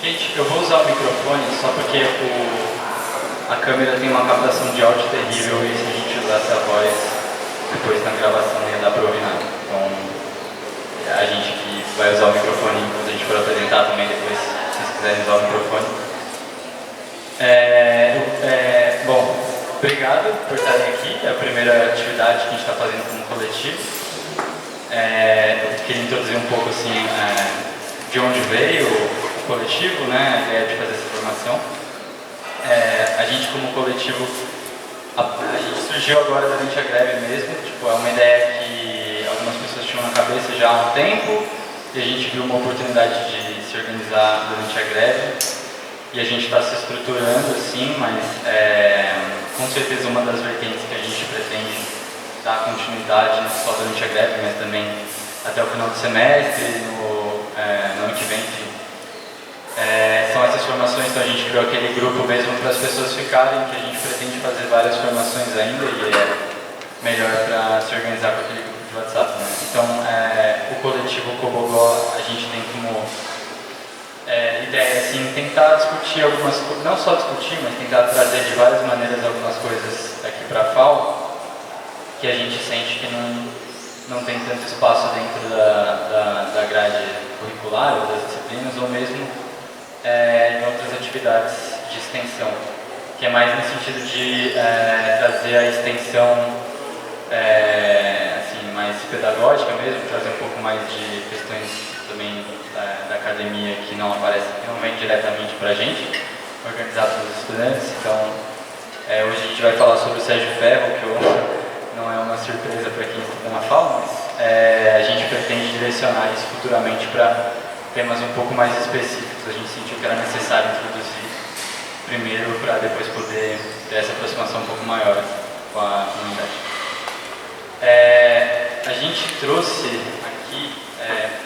Gente, eu vou usar o microfone só porque a câmera tem uma captação de áudio terrível e se a gente usasse a voz depois na gravação não ia dar pra ouvir nada. Então, a gente que vai usar o microfone quando a gente for apresentar também depois, se vocês quiserem usar o microfone. Bom, obrigado por estarem aqui. É a primeira atividade que a gente está fazendo como coletivo. Eu queria introduzir um pouco assim, de onde veio o coletivo, né, a ideia de fazer essa formação. A gente como coletivo, a gente surgiu agora durante a greve mesmo, tipo, é uma ideia que algumas pessoas tinham na cabeça já há um tempo e a gente viu uma oportunidade de se organizar durante a greve e a gente está se estruturando assim, mas com certeza uma das vertentes que a gente pretende dar continuidade não só durante a greve, mas também até o final do semestre, no ano que vem, enfim. São essas formações, então a gente criou aquele grupo mesmo para as pessoas ficarem, que a gente pretende fazer várias formações ainda e é melhor para se organizar com aquele grupo de WhatsApp, né? Então, o coletivo Cobogó, a gente tem como ideia, assim, tentar discutir algumas coisas, não só discutir, mas tentar trazer de várias maneiras algumas coisas aqui para a FAO, que a gente sente que não tem tanto espaço dentro da grade curricular ou das disciplinas, ou mesmo em outras atividades de extensão, que é mais no sentido de trazer a extensão assim, mais pedagógica mesmo, trazer um pouco mais de questões também da academia que não aparecem, que não vem diretamente para a gente, organizar para os estudantes. Então, hoje a gente vai falar sobre o Sérgio Ferro, que não é uma surpresa para quem estuda na FAO, mas a gente pretende direcionar isso futuramente para temas um pouco mais específicos. A gente sentiu que era necessário introduzir primeiro para depois poder ter essa aproximação um pouco maior com a comunidade. A gente trouxe aqui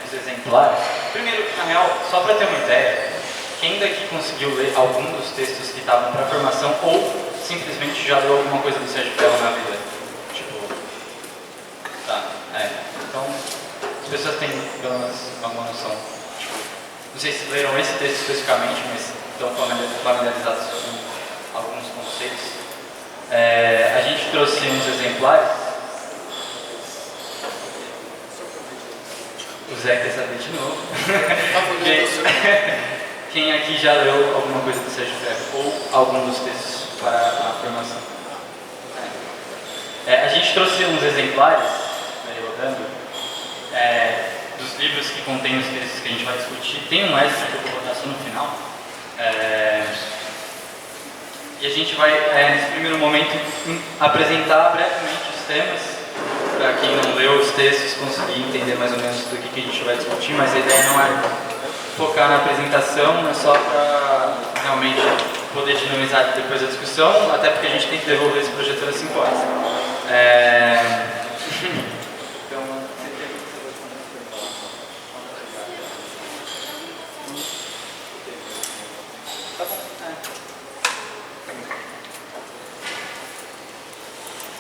os exemplares. Primeiro, na real, só para ter uma ideia, quem daqui conseguiu ler algum dos textos que estavam para a formação ou simplesmente já leu alguma coisa do Sérgio Ferro na vida? Então, as pessoas têm pelo menos alguma noção. Não sei se leram esse texto especificamente, mas estão familiarizados com alguns conceitos. A gente trouxe uns exemplares. O Zé quer saber de novo. Quem aqui já leu alguma coisa do Sérgio Ferro ou algum dos textos para a formação? A gente trouxe uns exemplares, rodando, dos livros que contêm os textos que a gente vai discutir. Tem um extra que eu vou botar só no final. E a gente vai, nesse primeiro momento, apresentar brevemente os temas, para quem não leu os textos conseguir entender mais ou menos do que a gente vai discutir, mas a ideia não é focar na apresentação, é só para realmente poder dinamizar depois a discussão, até porque a gente tem que devolver esse projetor às 5 horas.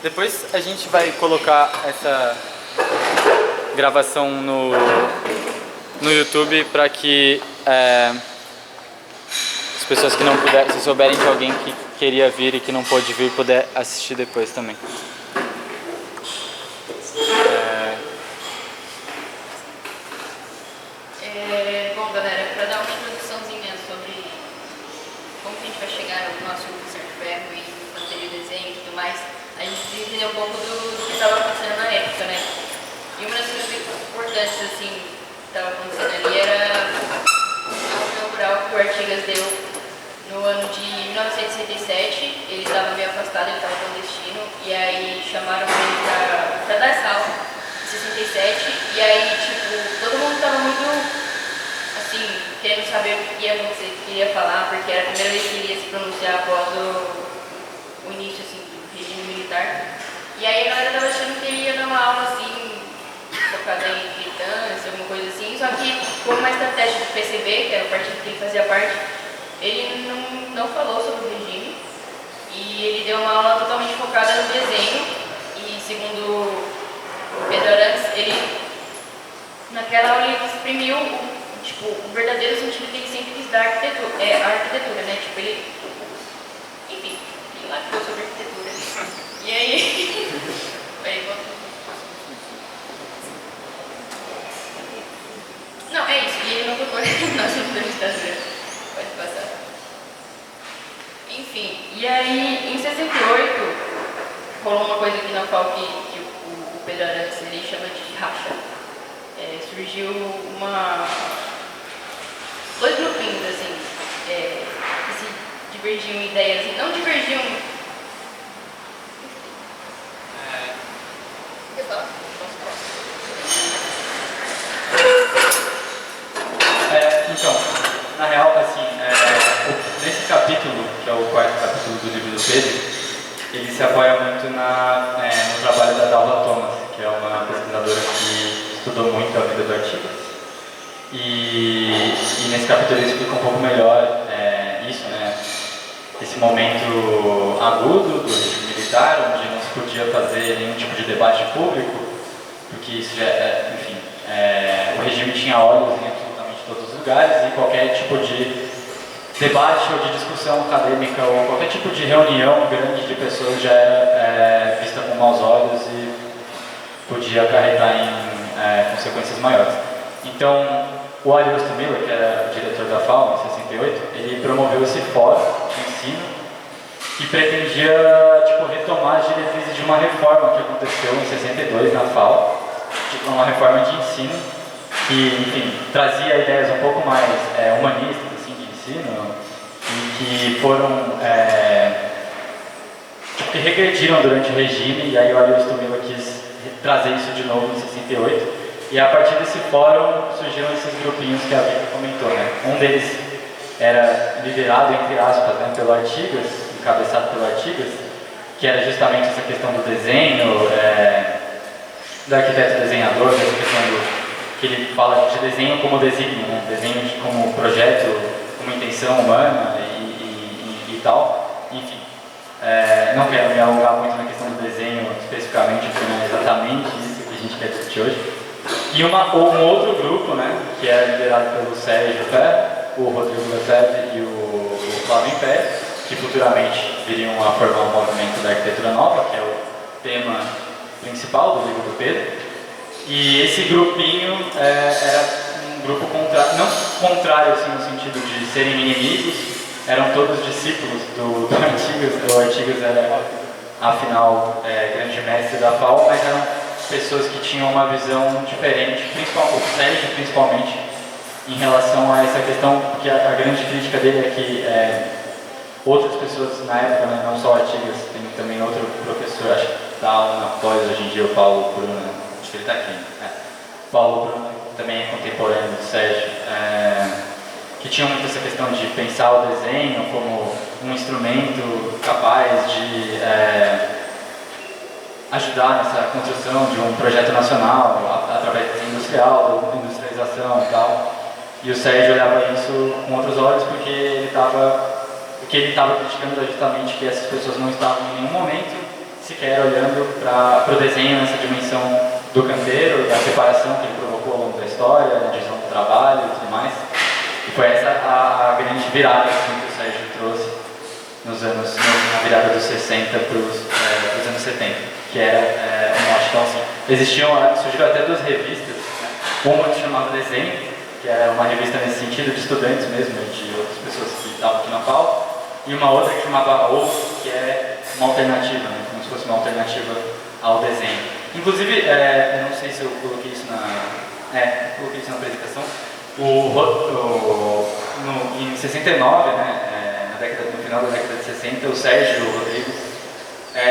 Depois a gente vai colocar essa gravação no YouTube para que as pessoas que não puderem, se souberem de alguém que queria vir e que não pôde vir, puder assistir depois também. Bom, galera, para dar uma introduçãozinha sobre como que a gente vai chegar no assunto do Sérgio Ferro e fazer o desenho e tudo mais, a gente precisa entender um pouco do que estava acontecendo na época, né? E uma das coisas importantes, assim, que estava acontecendo ali era a inaugural que o Artigas deu no ano de 1967. Ele estava meio afastado, ele estava clandestino, e aí chamaram ele para dar essa aula em 67, e aí, tipo, todo mundo estava muito, assim, querendo saber o que ia acontecer, o que ele ia falar, porque era a primeira vez que ele ia se pronunciar após o início, assim, regime militar. E aí a galera tava achando que ele ia dar uma aula assim, focada em militância, alguma coisa assim, só que como uma estratégia do PCB, que era o partido que ele fazia parte, ele não falou sobre o regime e ele deu uma aula totalmente focada no desenho. E segundo o Pedro Arantes, ele naquela aula ele exprimiu o verdadeiro sentido que ele sempre quis dar da arquitetura, a arquitetura, né? Tipo, ele, enfim, ele lacrou sobre arquitetura. E aí, peraí, não, é isso, e ele não procura nossa entrevistadora. Pode passar. Enfim, e aí, em 68, rolou uma coisa aqui na FAO que o Pedro Arantes ele chama de racha. Surgiu dois grupinhos, assim, que se divergiam em ideias, assim, não divergiam... Então, na real, assim, nesse capítulo, que é o quarto capítulo do livro do Pedro, ele se apoia muito no trabalho da Dalva Thomas, que é uma pesquisadora que estudou muito a vida do Artigas. E nesse capítulo ele explica um pouco melhor isso, né? Esse momento agudo do regime militar, onde não se podia fazer nenhum tipo de debate público, porque isso já, enfim, o regime tinha olhos em absolutamente todos os lugares e qualquer tipo de debate ou de discussão acadêmica ou qualquer tipo de reunião grande de pessoas já era vista com maus olhos e podia acarretar em consequências maiores. Então, o Ariosto Miller, que era o diretor da FAO em 68, ele promoveu esse fórum de ensino que pretendia retomar as diretrizes de uma reforma que aconteceu em 62 na FAO, uma reforma de ensino que, enfim, trazia ideias um pouco mais humanistas assim, de ensino e que foram que regrediram durante o regime, e aí o Ariosto Miller quis trazer isso de novo em 68. E a partir desse fórum surgiram esses grupinhos que a Vicky comentou, né? Um deles era liderado, entre aspas, né, pelo Artigas, encabeçado pelo Artigas, que era justamente essa questão do desenho, do arquiteto desenhador, essa questão que ele fala de desenho como desígnio, né? Desenho como projeto, como intenção humana e tal. Enfim, não quero me alongar muito na questão do desenho especificamente, porque não é exatamente isso que a gente quer discutir hoje. E um outro grupo, né, que era liderado pelo Sérgio Pé, o Rodrigo Lefebvre e o Flávio Pé, que futuramente viriam a formar o movimento da arquitetura nova, que é o tema principal do livro do Pedro. E esse grupinho era um grupo contrário, não contrário assim, no sentido de serem inimigos, eram todos discípulos do Artigas. O Artigas era, afinal, grande mestre da FAO, mas eram pessoas que tinham uma visão diferente, o Sérgio principalmente, em relação a essa questão, porque a grande crítica dele é que outras pessoas na época, né, não só Artigas, tem também outro professor, acho que dá aula na pós hoje em dia, o Paulo Bruno, acho que ele está aqui, Paulo Bruno também é contemporâneo do Sérgio, que tinha muito essa questão de pensar o desenho como um instrumento capaz de ajudar nessa construção de um projeto nacional através da industrial, da industrialização e tal. E o Sérgio olhava isso com outros olhos porque o que ele estava criticando era justamente que essas pessoas não estavam em nenhum momento sequer olhando para o desenho nessa dimensão do canteiro, da separação que ele provocou ao longo da história, da divisão do trabalho e tudo mais. E foi essa a grande virada assim, que o Sérgio trouxe na virada dos 60 para os anos 70, que era um mote. Então, assim, surgiram até duas revistas, né? Uma que chamava Desenho, que era uma revista nesse sentido, de estudantes mesmo, de outras pessoas que estavam aqui na FAO, e uma outra que chamava Ou, que é uma alternativa, né? Como se fosse uma alternativa ao desenho. Inclusive, eu não sei se eu coloquei isso coloquei isso na apresentação, em 69, né? No final da década de 60, o Sérgio e o Rodrigo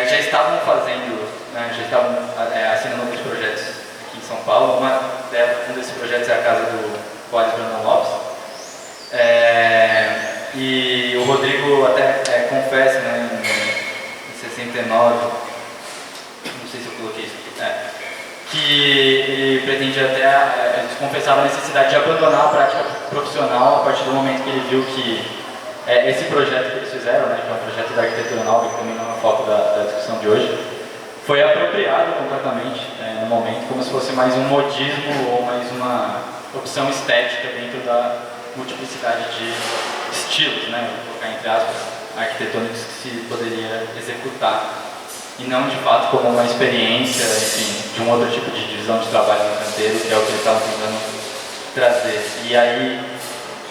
já estavam fazendo, né, já estavam assinando outros projetos aqui em São Paulo. Um desses projetos é a casa do Boris Brandão Lopes. E o Rodrigo até confessa, né, em 69, não sei se eu coloquei isso aqui, que ele pretendia ele confessava a necessidade de abandonar a prática profissional a partir do momento que ele viu que esse projeto que eles fizeram, né, que é um projeto da arquitetura nova, que também não é o foco da discussão de hoje, foi apropriado completamente no momento, como se fosse mais um modismo ou mais uma opção estética dentro multiplicidade de estilos, né, vou colocar entre aspas, arquitetônicos que se poderia executar, e não de fato como uma experiência, enfim, de um outro tipo de divisão de trabalho no canteiro, que é o que eles estavam tentando trazer. E aí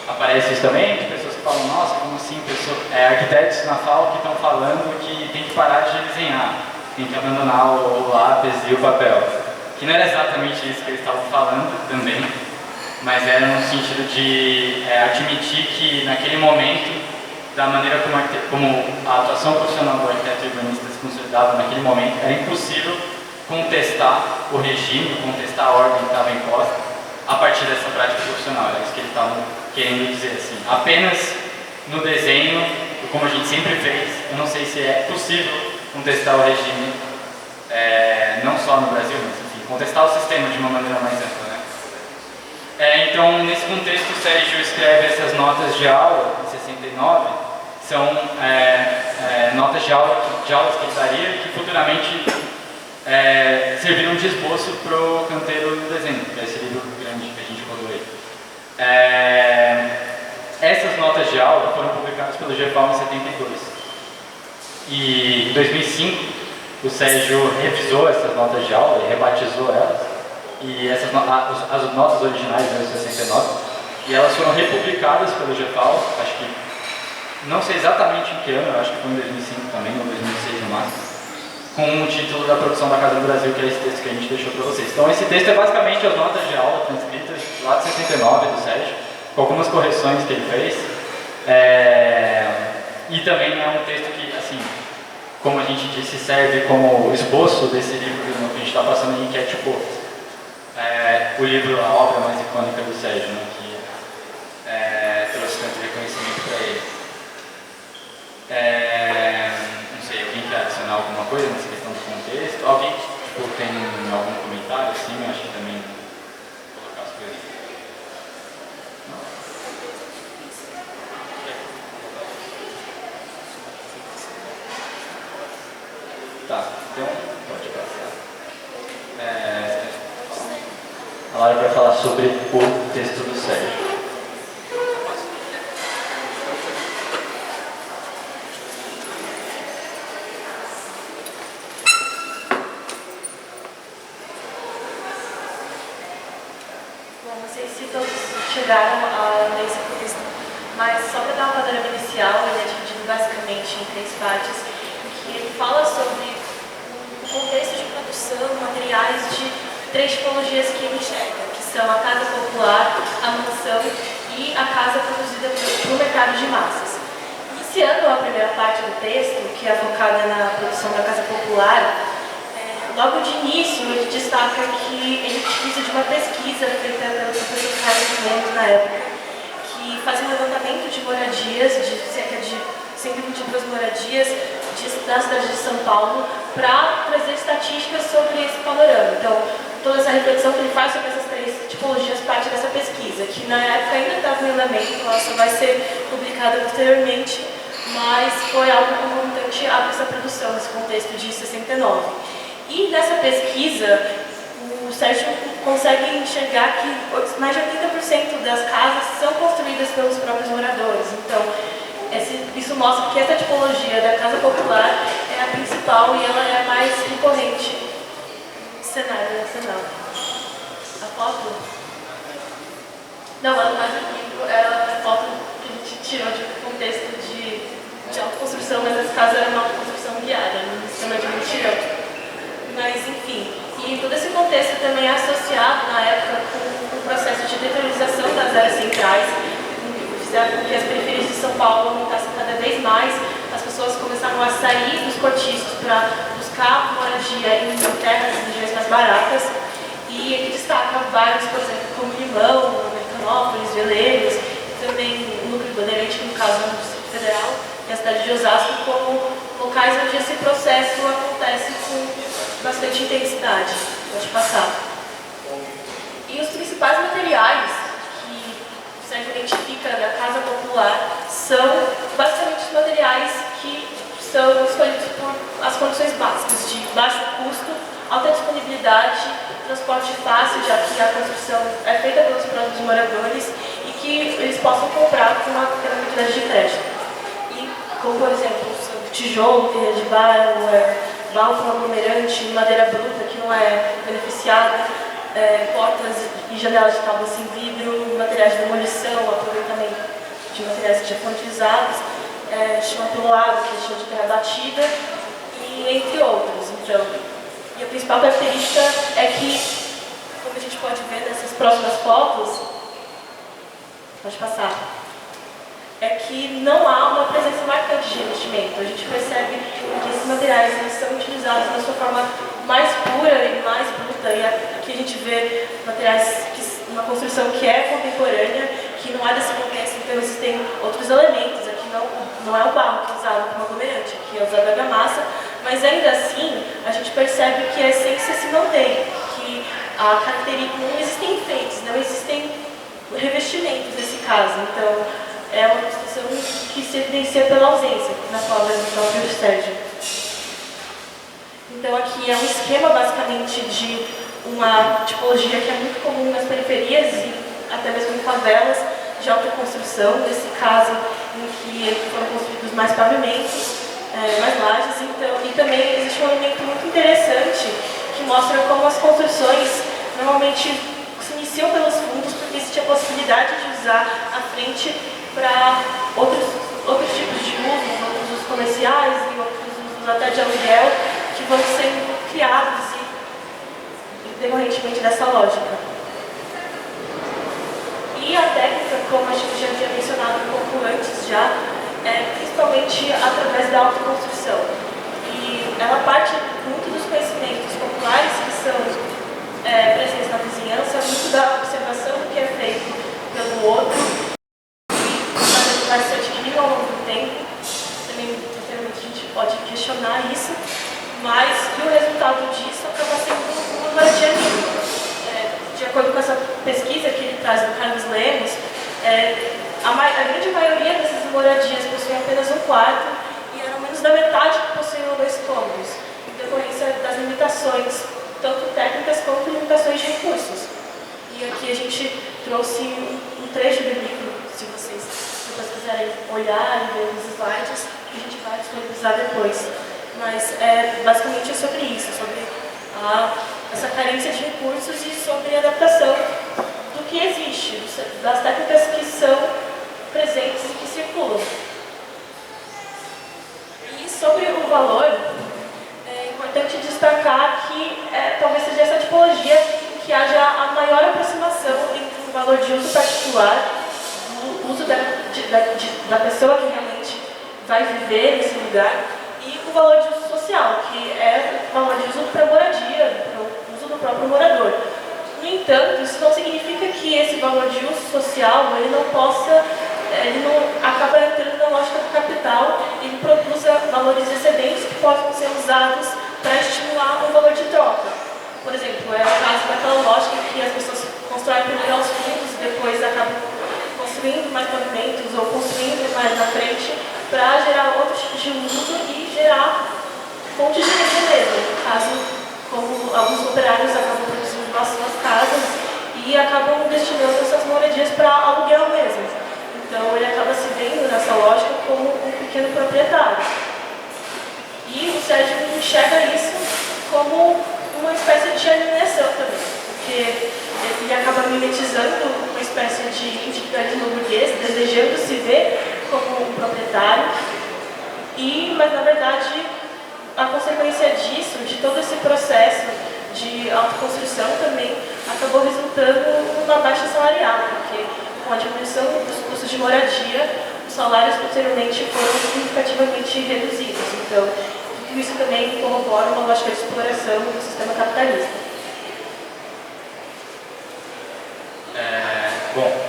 aparece isso também, de pessoas que falam, nossa, como assim, arquitetos na FAO que estão falando que tem que parar de desenhar, tem que abandonar o lápis e o papel. Que não era exatamente isso que eles estavam falando também, mas era no sentido de admitir que naquele momento, da maneira como a atuação profissional do arquiteto urbanista se consolidava naquele momento, era impossível contestar o regime, contestar a ordem que estava imposta a partir dessa prática profissional. Era isso que eles estavam querendo dizer, assim. Apenas no desenho, como a gente sempre fez, eu não sei se é possível contestar o regime, não só no Brasil, mas enfim, contestar o sistema de uma maneira mais ampla, né? Então, nesse contexto, o Sérgio escreve essas notas de aula, em 69, são notas de aulas que ele daria, que futuramente serviram de esboço para o Canteiro do Desenho, que é esse livro grande que a gente rodou aí. Essas notas de aula foram publicadas pelo GEPAL em 72. E em 2005, o Sérgio revisou essas notas de aula e rebatizou elas. E as notas originais de 69, e elas foram republicadas pelo GEPAL, acho que, não sei exatamente em que ano, acho que foi em 2005 também, ou 2006 no máximo, com o título da produção da Casa do Brasil, que é esse texto que a gente deixou para vocês. Então esse texto é basicamente as notas de aula transcritas lá de 69 do Sérgio, com algumas correções que ele fez, e também é um texto que, assim, como a gente disse, serve como esboço desse livro que a gente está passando aí, que é tipo o livro, a obra mais icônica do Sérgio, né, que trouxe tanto reconhecimento para ele. Não sei, alguém quer adicionar alguma coisa nessa questão do contexto? Alguém tem algum comentário assim? Eu acho que também colocar as coisas. Não? Tá, então pode passar. A Laura vai falar sobre o texto do Sérgio. Bom, não sei se todos chegaram a ler esse texto, mas só para dar uma panorama inicial, ele é dividido basicamente em 3 partes, em que ele fala sobre o contexto de produção, materiais de 3 tipologias que ele enxerga, que são a casa popular, a mansão e a casa produzida para o mercado de massas. Iniciando a primeira parte do texto, que é focada na produção da casa popular, logo de início ele destaca que ele utiliza de uma pesquisa feita pelo professor Carlos Lemos na época, que fazia um levantamento de moradias, de cerca de 122 moradias da cidade de São Paulo, para trazer estatísticas sobre esse panorama. Então, toda essa reflexão que ele faz sobre essas 3 tipologias parte dessa pesquisa, que na época ainda estava em andamento, ela só vai ser publicada posteriormente, mas foi algo concomitante a essa produção, nesse contexto de 69. E nessa pesquisa, o Sérgio consegue enxergar que mais de 80% das casas são construídas pelos próprios moradores. Então, isso mostra que essa tipologia da casa popular é a principal e ela é a mais recorrente no cenário nacional. A foto? Não, ela não é do livro, ela é a foto que a gente tirou de contexto de autoconstrução, mas nesse caso era uma autoconstrução guiada, no sistema de mutirão. Mas, enfim, e todo esse contexto também é associado, na época, com o processo de deteriorização das áreas centrais, que fizeram com que as periferias de São Paulo aumentassem cada vez mais, as pessoas começaram a sair dos cortiços para buscar moradia em terras e regiões mais baratas, e ele destaca vários, por exemplo, como Limão, Americanópolis, Veleiros, e também o Núcleo Bandeirante, no caso do Distrito Federal, e a cidade de Osasco, como locais onde esse processo acontece com bastante intensidade. Pode passar. E os principais materiais que o Sérgio identifica da casa popular são basicamente os materiais que são escolhidos por as condições básicas de baixo custo, alta disponibilidade, transporte fácil, já que a construção é feita pelos próprios moradores, e que eles possam comprar com uma pequena quantidade de crédito. E, como por exemplo, tijolo, telha de barro, balcão aglomerante, madeira bruta que não é beneficiada, portas e janelas de tábua sem vidro, materiais de demolição, aproveitamento de materiais que já foram utilizados, chão apiloado, que é chão de terra batida, e entre outros. Então, e a principal característica é que, como a gente pode ver nessas próximas fotos, pode passar, é que não há uma presença marcante de revestimento. A gente percebe que esses materiais eles são utilizados na sua forma mais pura e mais bruta, e aqui a gente vê materiais, uma construção que é contemporânea, que não é desse contexto, então existem outros elementos. Aqui não é o barro que é usado como aglomerante, aqui é usado a argamassa, mas ainda assim a gente percebe que a essência se mantém, que a característica, não existem enfeites, não existem revestimentos nesse caso. Então, é uma construção que se evidencia pela ausência, na palavra do próprio Sérgio. Então, aqui é um esquema, basicamente, de uma tipologia que é muito comum nas periferias e até mesmo em favelas de alta construção, nesse caso em que foram construídos mais pavimentos, mais lajes. Então, e também existe um elemento muito interessante que mostra como as construções normalmente se iniciam pelos fundos, porque existe a possibilidade de usar a frente para outros tipos de usos, outros usos comerciais e outros usos até de aluguel, que vão sendo criados decorrentemente dessa lógica. E a técnica, como a gente já tinha mencionado um pouco antes já, é principalmente através da autoconstrução. E ela parte muito dos conhecimentos populares que são presentes na vizinhança, muito da observação do que é feito pelo outro, e vai se adquirindo ao longo do tempo. Também, a gente pode questionar isso, mas o resultado disso acaba sendo uma moradia mínima. De acordo com essa pesquisa que ele traz do Carlos Lemos, a grande maioria dessas moradias possuem apenas um quarto e era menos da metade que possuíam 2 cômodos, em decorrência das limitações, tanto técnicas quanto limitações de recursos. E aqui a gente trouxe um trecho do livro, se vocês quiserem olhar e ver os slides, que a gente vai disponibilizar depois. Mas basicamente é sobre isso, sobre essa carência de recursos e sobre a adaptação do que existe, das técnicas que são presentes e que circulam. E sobre o valor, é importante destacar que talvez seja essa tipologia em que haja a maior aproximação entre o valor de uso particular, o uso da pessoa que realmente vai viver nesse lugar, e o valor de uso social, que é o valor de uso para moradia, para o uso do próprio morador. No entanto, isso não significa que esse valor de uso social ele não acaba entrando na lógica do capital e ele produza valores excedentes que podem ser usados para estimular um valor de troca. Por exemplo, é o caso daquela lógica em que as pessoas constroem primeiro aos fundos e depois acabam construindo mais pavimentos ou construindo mais na frente para gerar outros tipos de uso e gerar fontes de renda mesmo. No caso, como alguns operários acabam produzindo suas casas e acabam destinando essas moradias para aluguel mesmo. Então ele acaba se vendo nessa lógica como um pequeno proprietário. E o Sérgio enxerga isso como uma espécie de alienação também, porque ele acaba mimetizando uma espécie de individualismo burguês, desejando se ver como um proprietário, mas na verdade a consequência disso, de todo esse processo de autoconstrução também, acabou resultando numa baixa salarial, porque com a diminuição dos custos de moradia, os salários posteriormente foram significativamente reduzidos. Então, tudo isso também corrobora uma lógica de exploração do sistema capitalista. Bom,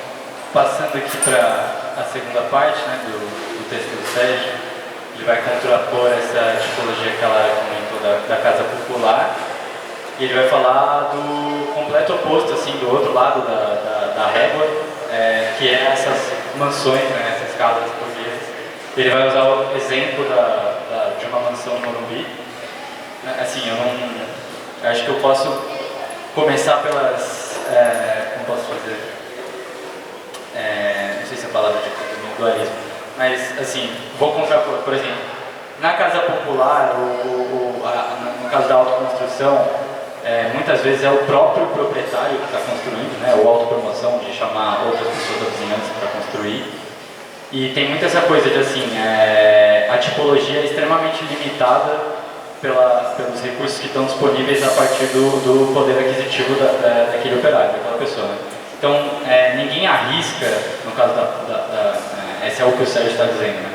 passando aqui para a segunda parte, né, do texto do Sérgio, ele vai contrapor essa tipologia que ela comentou da casa popular, e ele vai falar do completo oposto, assim, do outro lado da régua, que é essas mansões, né, essas casas burguesas. Ele vai usar o exemplo de uma mansão no Morumbi. Assim, eu acho que eu posso começar pelas... como posso fazer? essa palavra de individualismo, mas assim, vou contrapor, por exemplo, na casa popular, no caso da autoconstrução, muitas vezes é o próprio proprietário que está construindo, né, ou autopromoção de chamar outras pessoas da vizinhança para construir. E tem muito essa coisa de assim, a tipologia é extremamente limitada pelos recursos que estão disponíveis a partir do poder aquisitivo daquele operário, daquela pessoa. Né? Então, ninguém arrisca, no caso esse é o que o Sérgio está dizendo, né?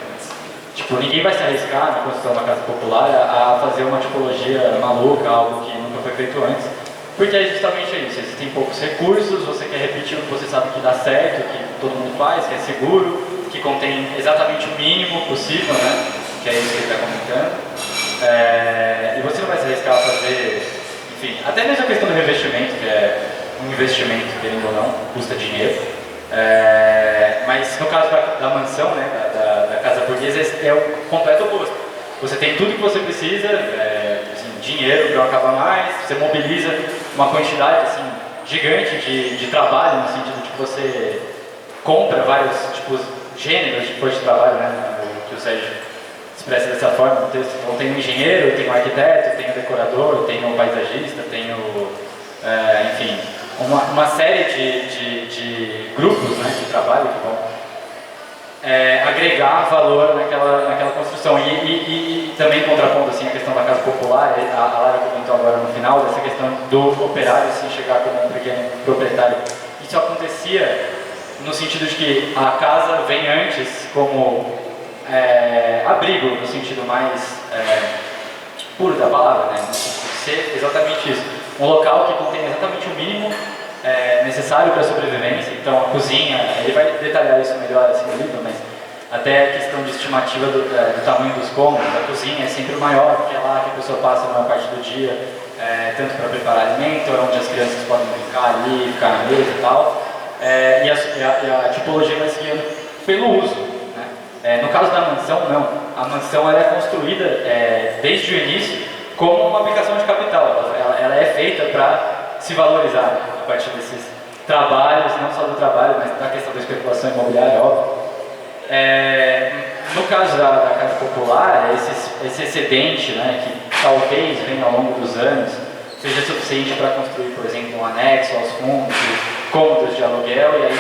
Tipo, ninguém vai se arriscar na construção da casa popular a fazer uma tipologia maluca, algo que nunca foi feito antes, porque é justamente isso, existem poucos recursos, você quer repetir o que você sabe que dá certo, que todo mundo faz, que é seguro, que contém exatamente o mínimo possível, né? Que é isso que ele está comentando. E você não vai se arriscar a fazer, enfim, até mesmo a questão do revestimento, que é um investimento, querendo ou não, custa dinheiro. Mas no caso da mansão, né, da casa burguesa, é o completo oposto. Você tem tudo que você precisa, assim, dinheiro para não acabar mais, você mobiliza uma quantidade assim, gigante de trabalho, no sentido de que você compra vários gêneros de trabalho, né, que o Sérgio expressa dessa forma no texto. Então tem o engenheiro, tem o arquiteto, tem o decorador, tem o paisagista, tem o... enfim, uma série de grupos, né, de trabalho que vão agregar valor naquela construção. E também contrapondo assim, a questão da casa popular, a Lara comentou agora no final, dessa questão do operário assim, chegar como um pequeno proprietário. Isso acontecia no sentido de que a casa vem antes como abrigo, no sentido mais puro da palavra, né? Ser exatamente isso. Um local que contém exatamente o mínimo necessário para a sobrevivência. Então a cozinha, ele vai detalhar isso melhor assim no livro, mas até a questão de estimativa do tamanho dos cômodos, a cozinha é sempre o maior, porque é lá que a pessoa passa a maior parte do dia, tanto para preparar alimento, é onde as crianças podem brincar ali, ficar na mesa e tal. E a tipologia vai seguindo pelo uso. Né? No caso da mansão, não. A mansão ela é construída desde o início como uma aplicação de capital. Ela é feita para se valorizar a partir desses trabalhos, não só do trabalho, mas da questão da especulação imobiliária, óbvio. No caso da casa popular, esse excedente, né, que talvez venha ao longo dos anos, seja suficiente para construir, por exemplo, um anexo aos fundos, cômodos de aluguel, e aí,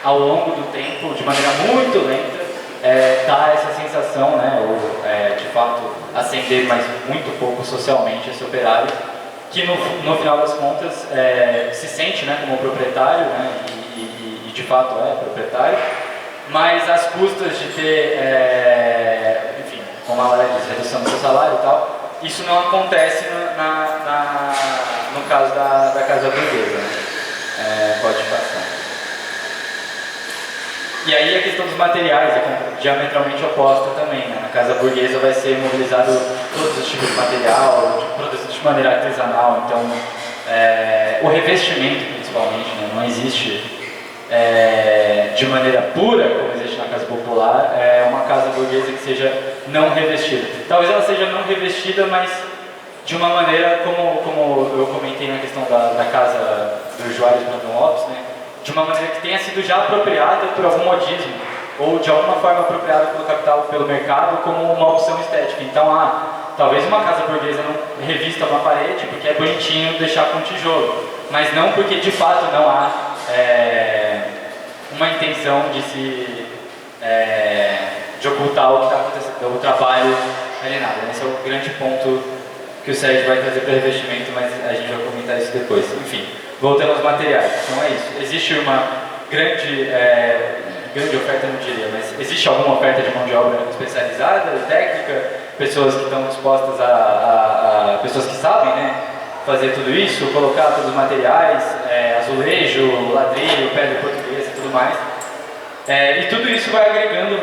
ao longo do tempo, de maneira muito lenta, dá essa sensação, né, ou de fato ascender, mas muito pouco socialmente esse operário, que no final das contas se sente, né, como proprietário, né, e de fato é proprietário, mas às custas de ter, enfim, como a Lara diz, redução do seu salário e tal. Isso não acontece no caso da casa burguesa, né? Pode passar. E aí a questão dos materiais é diametralmente oposta também, né? Na casa burguesa vai ser mobilizado todos os tipos de material, produzido de maneira artesanal, então o revestimento principalmente, né? Não existe de maneira pura, como existe na casa popular, uma casa burguesa que seja não revestida. Talvez ela seja não revestida, mas de uma maneira, como eu comentei na questão da casa do Juárez Brandon Lopes, né? De uma maneira que tenha sido já apropriada por algum modismo, ou de alguma forma apropriada pelo capital, pelo mercado, como uma opção estética. Então, talvez uma casa burguesa não revista uma parede porque é bonitinho deixar com tijolo, mas não porque de fato não há uma intenção de ocultar o que está acontecendo, o trabalho alienado. Esse é o grande ponto que o Sérgio vai trazer para o revestimento, mas a gente vai comentar isso depois. Enfim, voltando aos materiais. Então é isso. Existe uma grande oferta, não diria, mas existe alguma oferta de mão de obra especializada, técnica, pessoas que estão dispostas pessoas que sabem, né, fazer tudo isso, colocar todos os materiais, azulejo, ladrilho, pedra portuguesa e tudo mais. E tudo isso vai agregando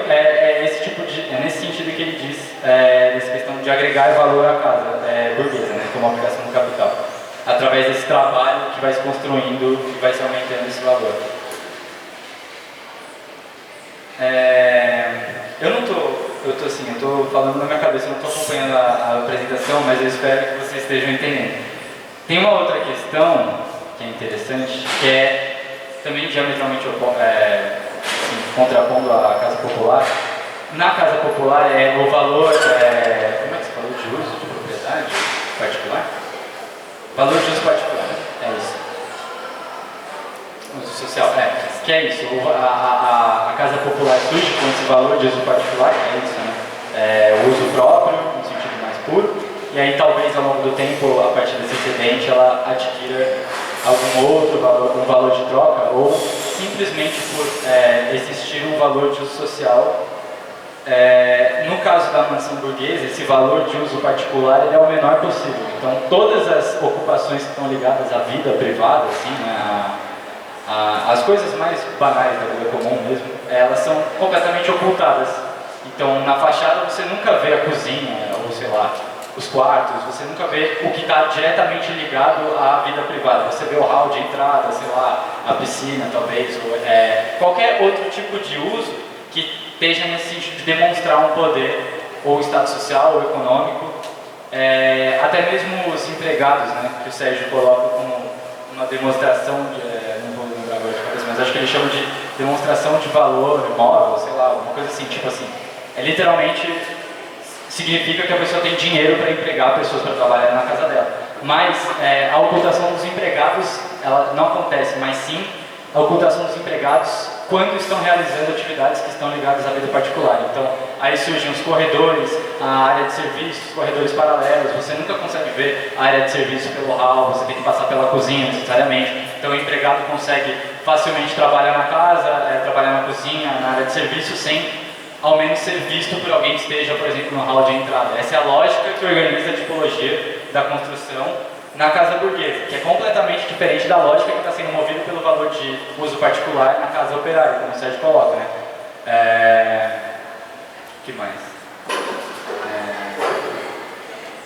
nesse sentido que ele diz, nessa questão de agregar valor à casa burguesa, né, como aplicação do capital, através desse trabalho que vai se construindo e vai se aumentando esse valor. Eu estou falando na minha cabeça, eu não estou acompanhando a apresentação, mas eu espero que vocês estejam entendendo. Tem uma outra questão que é interessante, que é também diametralmente oposta, contrapondo à casa popular. Na casa popular é o valor, como é que você falou, de uso de propriedade particular? Valor de uso particular, é isso. Uso social, que é isso. A casa popular surge com esse valor de uso particular, é isso, né? O uso próprio, no sentido mais puro. E aí talvez ao longo do tempo, a partir desse excedente, ela adquira algum outro valor, um valor de troca, ou simplesmente por existir um valor de uso social. No caso da mansão burguesa, esse valor de uso particular ele é o menor possível. Então todas as ocupações que estão ligadas à vida privada, assim, né, as coisas mais banais da vida comum mesmo, elas são completamente ocultadas. Então na fachada você nunca vê a cozinha, ou sei lá, os quartos, você nunca vê o que está diretamente ligado à vida privada. Você vê o hall de entrada, sei lá, a piscina talvez, ou qualquer outro tipo de uso que esteja nesse sentido de demonstrar um poder, ou status social, ou econômico. Até mesmo os empregados, né, que o Sérgio coloca como uma demonstração de, não vou lembrar agora de cabeça, mas acho que ele chama de demonstração de valor móvel, sei lá, alguma coisa assim, tipo assim, literalmente significa que a pessoa tem dinheiro para empregar pessoas para trabalhar na casa dela. Mas a ocultação dos empregados, ela não acontece, mas sim a ocultação dos empregados quando estão realizando atividades que estão ligadas à vida particular. Então, aí surgem os corredores, a área de serviços, corredores paralelos, você nunca consegue ver a área de serviço pelo hall, você tem que passar pela cozinha necessariamente. Então, o empregado consegue facilmente trabalhar na casa, trabalhar na cozinha, na área de serviço, sem ao menos ser visto por alguém que esteja, por exemplo, no hall de entrada. Essa é a lógica que organiza a tipologia da construção na casa burguesa, que é completamente diferente da lógica que está sendo movida pelo valor de uso particular na casa operária, como o Sérgio coloca, né? O que mais?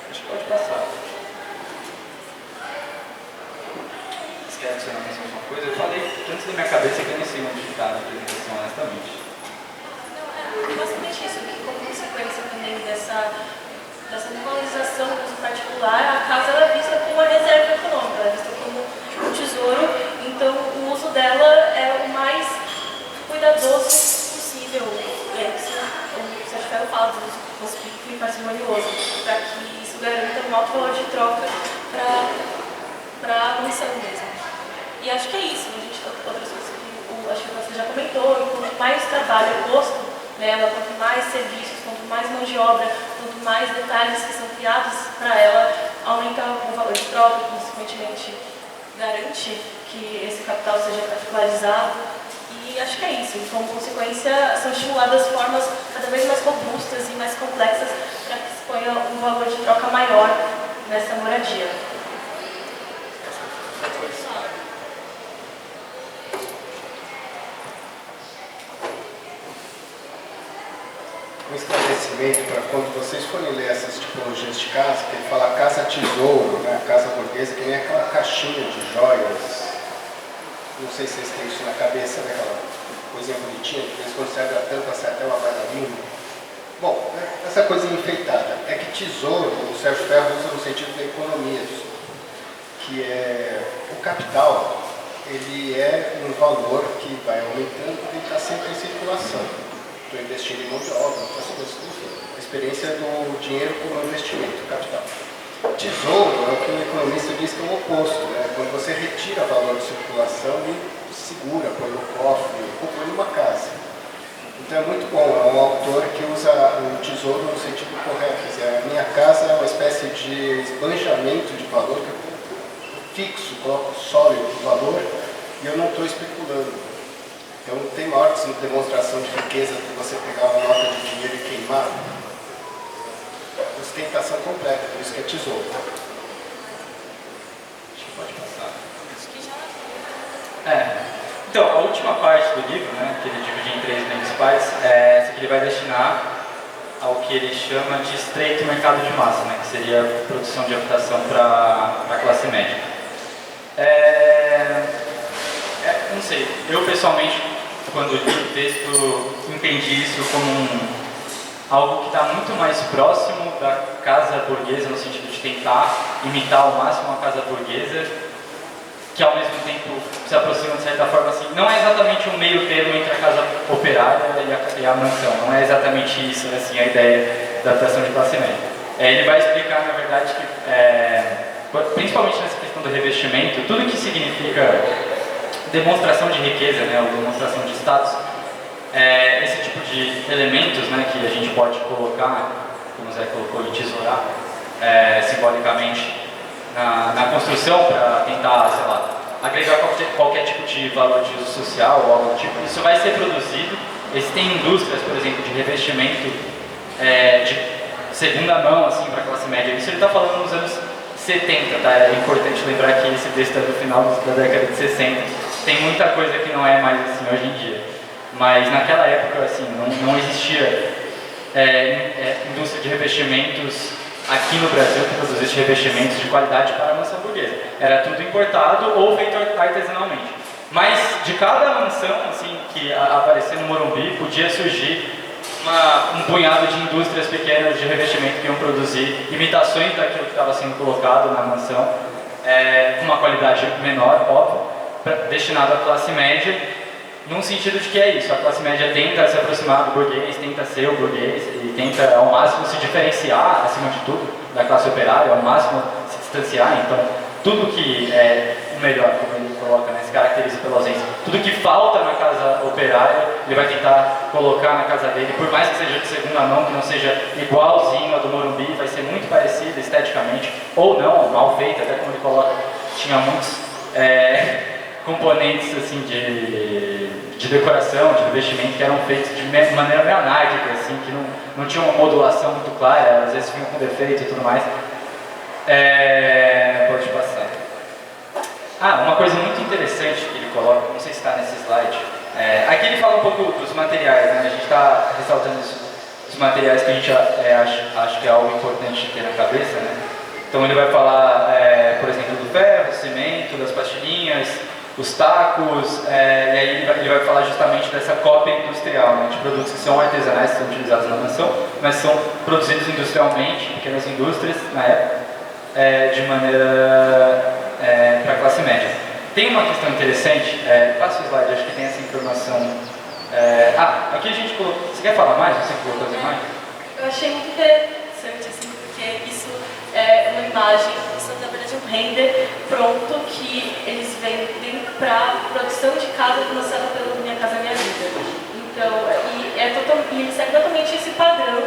Acho que pode passar. Vocês querem adicionar mais alguma coisa? Eu falei antes da minha cabeça que eu nem sei onde está na apresentação, honestamente. Basicamente isso, que como consequência também dessa normalização do uso particular, a casa ela é vista como uma reserva econômica, ela é vista como um tesouro, então o uso dela é o mais cuidadoso possível, como o Sérgio fala, do uso e parcimonioso, para que isso garanta um alto valor de troca para a mansão mesmo. E acho que é isso, a gente outras coisas que acho que você já comentou, quanto mais trabalho é posto nela, quanto mais serviços, quanto mais mão de obra, quanto mais detalhes que são criados para ela, aumenta o valor de troca, consequentemente garante que esse capital seja capitalizado. E acho que é isso. E como consequência, são estimuladas formas cada vez mais robustas e mais complexas para que se ponha um valor de troca maior nessa moradia. Um esclarecimento para quando vocês forem ler essas tipologias de casa, que ele fala casa tesouro, né, casa burguesa, que nem aquela caixinha de joias. Não sei se vocês têm isso na cabeça, né, aquela coisinha bonitinha, que eles conservam a tampa, sai até uma bailarina. Bom, essa coisa enfeitada. É que tesouro, o Sérgio Ferro usa no sentido da economia disso, que é o capital, ele é um valor que vai aumentando e está sempre em circulação. Estou investindo em mão de obra, outras coisas, enfim. A experiência do dinheiro como investimento, capital. Tesouro é o que o economista diz que é o oposto, né? Quando você retira valor de circulação e segura, põe no cofre, ou põe numa casa. Então é muito bom, é um autor que usa o tesouro no sentido correto. Quer dizer, a minha casa é uma espécie de esbanjamento de valor que eu fixo, coloco sólido o valor e eu não estou especulando. Então não tem maior demonstração de riqueza que você pegar uma nota de dinheiro e queimar. Ostentação completa, por isso que é tesouro. Acho que pode passar. Então, a última parte do livro, né, que ele divide em 3 principais, é essa que ele vai destinar ao que ele chama de estreito mercado de massa, né, que seria a produção de habitação para a classe média. Não sei, eu pessoalmente, quando li o texto, entendi isso como algo que está muito mais próximo da casa burguesa, no sentido de tentar imitar ao máximo a casa burguesa, que ao mesmo tempo se aproximam de certa forma assim. Não é exatamente um meio termo entre a casa operária e a mansão, não é exatamente isso, assim, a ideia da habitação de classe média. Ele vai explicar, na verdade, que principalmente nessa questão do revestimento, tudo que significa demonstração de riqueza, né, ou demonstração de status, esse tipo de elementos, né, que a gente pode colocar, como o Zé colocou, e tesourar simbolicamente na construção para tentar, sei lá, agregar qualquer tipo de valor de uso social ou algo do tipo. Isso vai ser produzido. Existem indústrias, por exemplo, de revestimento de segunda mão, assim, para a classe média. Isso ele está falando nos anos 70, tá? É importante lembrar que esse texto é do final da década de 60. Tem muita coisa que não é mais assim hoje em dia. Mas naquela época, assim, não existia indústria de revestimentos aqui no Brasil que produzisse revestimentos de qualidade para a mansão burguesa. Era tudo importado ou feito artesanalmente. Mas de cada mansão assim, que aparecia no Morumbi, podia surgir um punhado de indústrias pequenas de revestimento que iam produzir imitações daquilo que estava sendo colocado na mansão, com uma qualidade menor, óbvio, destinado à classe média, num sentido de que é isso, a classe média tenta se aproximar do burguês, tenta ser o burguês e tenta ao máximo se diferenciar, acima de tudo, da classe operária, ao máximo se distanciar. Então, tudo que é o melhor, como ele coloca, né, se caracteriza pela ausência. Tudo que falta na casa operária, ele vai tentar colocar na casa dele, por mais que seja de segunda mão, que não seja igualzinho a do Morumbi, vai ser muito parecida esteticamente, ou não, mal feita, até como ele coloca, tinha muitos componentes assim, de decoração, de revestimento, que eram feitos de maneira meio anárquica, assim, que não tinha uma modulação muito clara, às vezes vinham com defeito e tudo mais. Pode passar. Uma coisa muito interessante que ele coloca, não sei se está nesse slide, aqui ele fala um pouco dos materiais, né? A gente está ressaltando os materiais que a gente acha que é algo importante de ter na cabeça, né? Então ele vai falar, por exemplo, do ferro, do cimento, das pastilhinhas, os tacos, e aí ele vai falar justamente dessa cópia industrial, né, de produtos que são artesanais, que são utilizados na mansão, mas são produzidos industrialmente, em pequenas indústrias, na época, de maneira para a classe média. Tem uma questão interessante, passa o slide, acho que tem essa informação. Aqui a gente colocou, você quer falar mais? Você colocou as imagens? Eu achei muito interessante, assim, porque isso é uma imagem, isso na verdade é um render pronto que eles vendem para produção de casa financiada pelo Minha Casa Minha Vida. Então, e ele segue totalmente esse padrão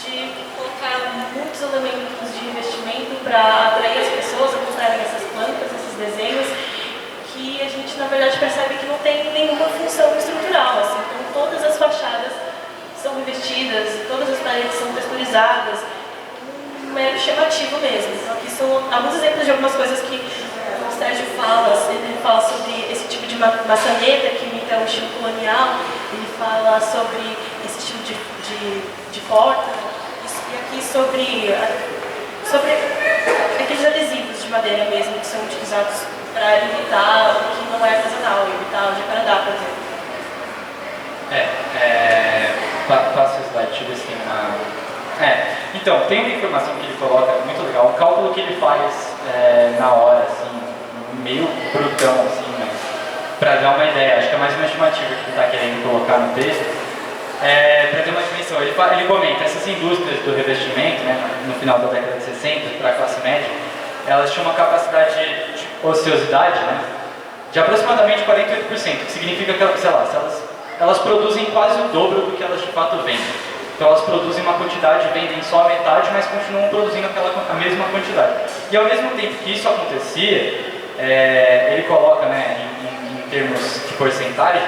de colocar muitos elementos de investimento para atrair as pessoas a comprarem essas plantas, esses desenhos, que a gente na verdade percebe que não tem nenhuma função estrutural. Assim. Então, todas as fachadas são revestidas, todas as paredes são texturizadas, mero chamativo mesmo. Então, aqui são alguns exemplos de algumas coisas que o Sérgio fala. Ele fala sobre esse tipo de maçaneta que imita o estilo colonial, ele fala sobre esse estilo de porta, e aqui sobre aqueles adesivos de madeira mesmo que são utilizados para imitar o que não é artesanal, imitar o de Canadá, por exemplo. Passa o slide, deixa eu ver se tem uma... Então, tem uma informação que ele coloca, muito legal, um cálculo que ele faz na hora, assim, meio brutão, assim, mas para dar uma ideia, acho que é mais uma estimativa que ele está querendo colocar no texto, para ter uma dimensão. Ele comenta, essas indústrias do revestimento, né, no final da década de 60, para a classe média, elas tinham uma capacidade de ociosidade, né, de aproximadamente 48%, que significa que, sei lá, elas produzem quase o dobro do que elas de fato vendem. Então elas produzem uma quantidade, vendem só a metade, mas continuam produzindo a mesma quantidade. E ao mesmo tempo que isso acontecia, ele coloca, né, em termos de porcentagem,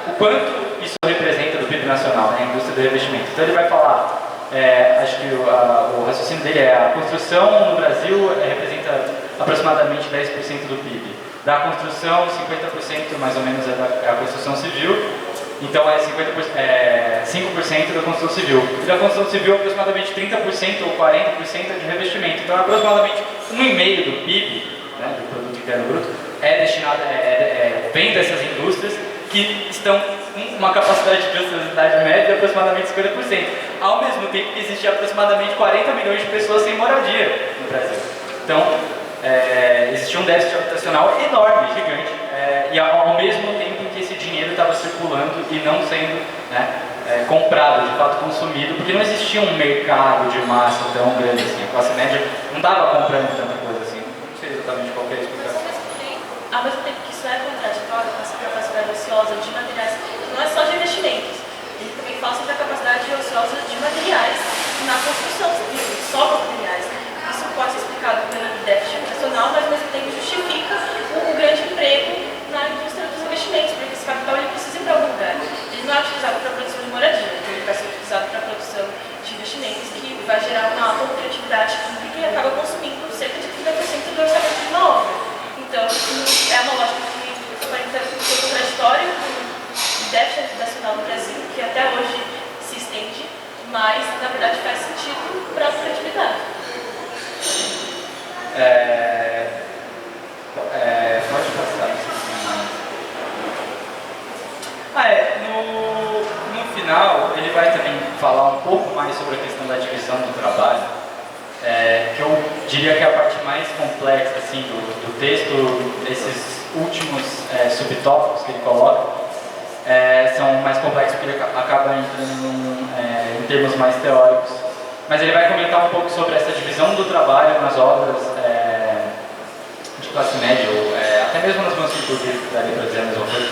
o quanto isso representa do PIB nacional, né, a indústria do revestimento. Então ele vai falar, acho que o raciocínio dele a construção no Brasil representa aproximadamente 10% do PIB. Da construção, 50% mais ou menos é a construção civil. Então é 5% da construção civil. E da construção civil, aproximadamente 30% ou 40% é de revestimento. Então aproximadamente 1,5% do PIB, né, do Produto Interno Bruto, é destinado, vem dessas indústrias que estão com uma capacidade de ociosidade média de aproximadamente 50%. Ao mesmo tempo que existe aproximadamente 40 milhões de pessoas sem moradia no Brasil. Então, existia um déficit habitacional enorme, gigante, e ao mesmo tempo em que esse dinheiro estava circulando e não sendo, né, comprado, de fato consumido, porque não existia um mercado de massa tão grande assim. A classe média não estava comprando tanta coisa assim. Não sei exatamente qual que é a explicação. Ao mesmo tempo que isso é contraditório com essa capacidade ociosa de materiais, não é só de investimentos, ele também fala sobre a capacidade ociosa de materiais na construção civil, sobra materiais. Isso pode ser explicado pelo déficit habitacional, mas ao mesmo tempo justifica o grande emprego na indústria dos investimentos, porque esse capital ele precisa ir para algum lugar. Ele não é utilizado para a produção de moradia, então ele vai ser utilizado para a produção de investimentos, que vai gerar uma alta lucratividade pública e acaba consumindo cerca de 30% do orçamento de uma obra. Então, é uma lógica que vai ser contraditória com o déficit habitacional no Brasil, que até hoje se estende, mas na verdade faz sentido para a lucratividade. Pode passar, não sei se tem mais. No final, ele vai também falar um pouco mais sobre a questão da divisão do trabalho, que eu diria que é a parte mais complexa assim, do texto. Esses últimos subtópicos que ele coloca são mais complexos porque ele acaba entrando em termos mais teóricos. Mas ele vai comentar um pouco sobre essa divisão do trabalho nas obras de classe média, ou até mesmo nas músicas portuguesas, que daria para dizer a mesma coisa,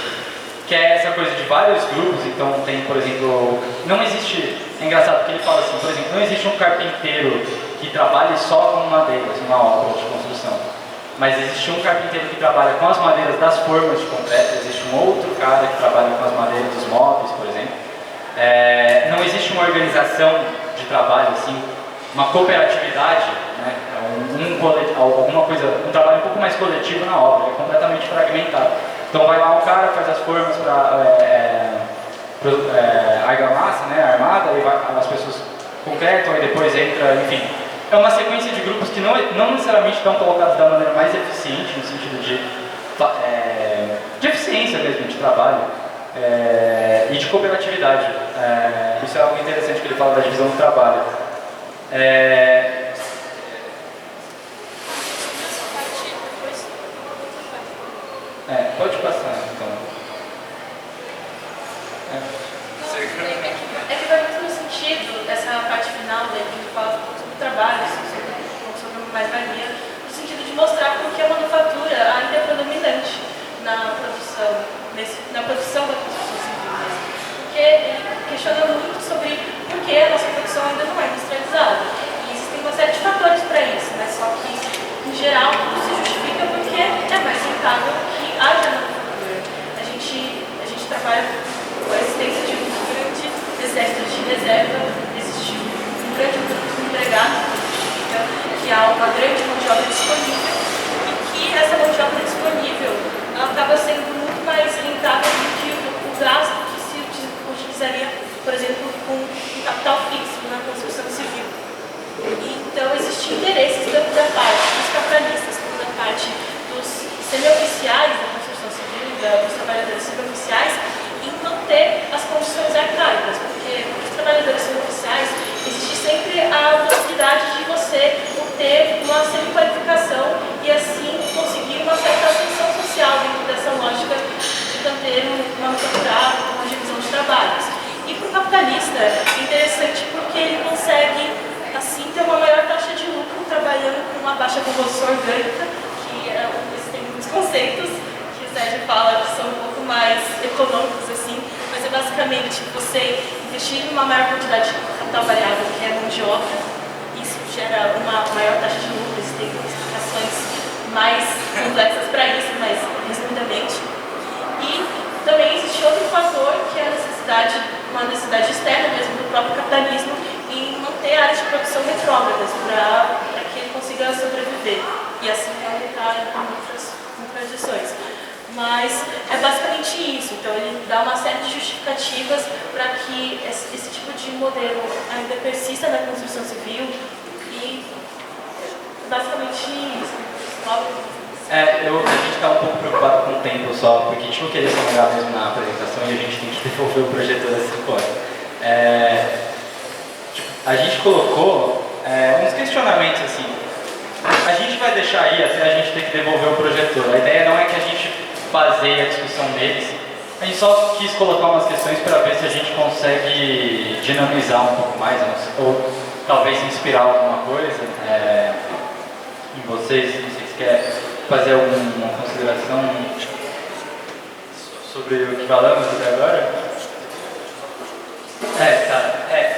que é essa coisa de vários grupos. Então tem, por exemplo, não existe, é engraçado porque ele fala assim, por exemplo, não existe um carpinteiro que trabalhe só com madeiras, uma obra de construção, mas existe um carpinteiro que trabalha com as madeiras das formas de concreto, existe um outro cara que trabalha com as madeiras dos móveis, por exemplo. Não existe uma organização de trabalho, assim, uma cooperatividade, né? Alguma coisa, um trabalho um pouco mais coletivo na obra, é completamente fragmentado. Então vai lá o cara, faz as formas para argamassa, né, armada, aí as pessoas concretam, e depois entra, enfim. É uma sequência de grupos que não necessariamente estão colocados da maneira mais eficiente, no sentido de eficiência mesmo, de trabalho, e de cooperatividade. Isso é algo interessante que ele fala da divisão do trabalho. Pode passar, então. É que vai muito no sentido, essa parte final dele, que ele fala sobre o trabalho, sobre a mais-valia, no sentido de mostrar porque a manufatura ainda é predominante na produção da construção civil mesmo. Porque ele questiona muito sobre por que a nossa produção ainda não é industrializada. E existem uma série de fatores para isso, né? Só que, em geral, tudo se justifica porque é mais rentável que haja manufatura. A gente trabalha com a existência de um grande exército de reserva, existe um grande grupo de empregados, que significa que há uma grande mão de obra disponível e que essa mão de obra disponível ela acaba sendo muito mais rentável do que o gasto que se utilizaria, por exemplo, com um capital fixo na construção civil. Então, existem interesses tanto da parte dos capitalistas como da parte dos semi-oficiais da construção civil, dos trabalhadores semi-oficiais, em manter as condições arcaicas, porque para os trabalhadores semi-oficiais existe sempre a possibilidade de você obter uma semi-qualificação e assim conseguir uma certa ascensão social dentro dessa lógica de manter uma manufaturado, uma divisão de trabalhos. E para o capitalista é interessante porque ele consegue assim ter uma maior taxa de lucro trabalhando com uma baixa composição orgânica, que existem muitos conceitos que o Sérgio fala que são um pouco mais econômicos assim, mas é basicamente você investir numa maior quantidade de capital variável, que é mão de obra. Isso gera uma maior taxa de lucro, existem explicações mais complexas para isso, mas resumidamente. E também existe outro fator que é uma necessidade externa mesmo do próprio capitalismo em manter áreas de produção retrógradas para que ele consiga sobreviver e assim não entrar em outras contradições. Mas é basicamente isso, então ele dá uma série de justificativas para que esse tipo de modelo ainda persista na construção civil e basicamente isso. A gente está um pouco preocupado com o tempo só, porque a gente não queria acelerar mesmo na apresentação e a gente tem que devolver o projetor às 5 horas. A gente colocou uns questionamentos assim. A gente vai deixar aí até a gente ter que devolver o projetor. A ideia não é que a gente baseie a discussão neles. A gente só quis colocar umas questões para ver se a gente consegue dinamizar um pouco mais, ou talvez inspirar alguma coisa em vocês. Não sei se quer fazer alguma consideração sobre o que falamos até agora.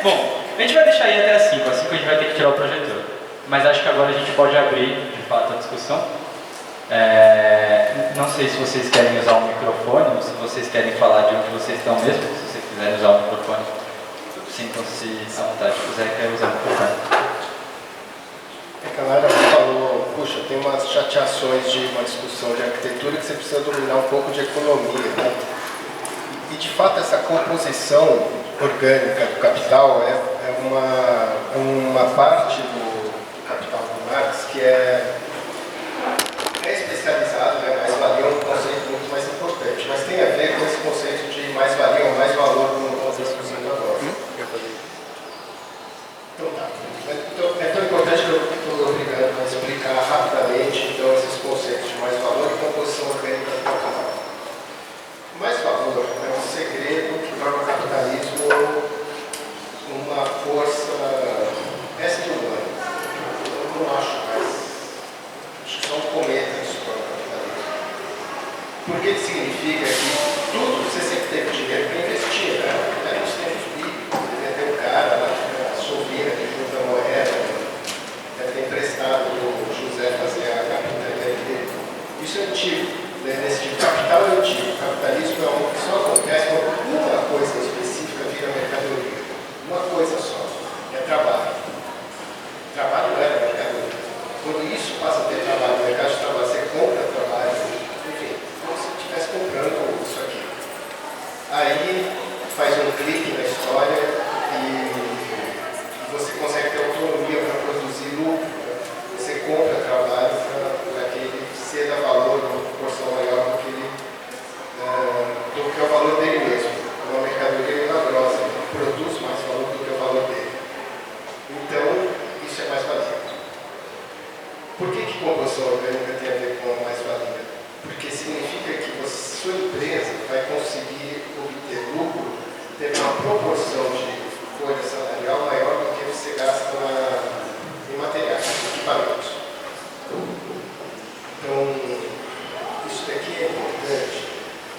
Bom, a gente vai deixar aí até às 5. Às 5 a gente vai ter que tirar o projetor. Mas acho que agora a gente pode abrir, de fato, a discussão. Não sei se vocês querem usar o microfone ou se vocês querem falar de onde vocês estão mesmo. Se vocês quiserem usar o microfone, sintam-se à vontade. Se quiser, quer usar o microfone. A galera falou, puxa, tem umas chateações de uma discussão de arquitetura que você precisa dominar um pouco de economia, né? E de fato essa composição orgânica do capital é uma parte do capital do Marx que é especializado, né? Mais-valia é um conceito muito mais importante, mas tem a ver com esse conceito de mais-valia ou mais-valor no contexto do agora. Então tá. Então, é tão importante que eu estou obrigado a explicar rapidamente então, esses conceitos de mais-valor e composição orgânica do capital. Mais-valor é um segredo que torna o capitalismo uma força extra-humana. Eu não acho mais. Acho que só um cometa isso torna o capitalismo. Porque significa que tudo você sempre teve dinheiro para investir, né? Até nos tempos bíblicos, devia ter um cara lá que Sovina, que junta a moeda, deve ter emprestado o José fazer a capitania dele. Isso é antigo. Nesse tipo, capital é antigo. O capitalismo é algo que só acontece quando uma coisa específica vira mercadoria. Uma coisa só. É trabalho. Trabalho não é mercadoria. Quando isso passa a ter trabalho no mercado de trabalho, você compra trabalho, enfim, como se estivesse comprando isso aqui. Aí faz um clique na história e você consegue ter autonomia para produzir lucro. Você compra trabalho para que ele ceda valor numa proporção maior do que é o valor dele mesmo. Uma mercadoria milagrosa, produz mais valor do que o valor dele. Então, isso é mais-valia. Por que composição orgânica tem a ver com mais-valia? Porque significa que sua empresa vai conseguir obter lucro, ter uma proporção de folha salarial maior do que você gasta em materiais, equipamentos. Então, isso daqui é importante,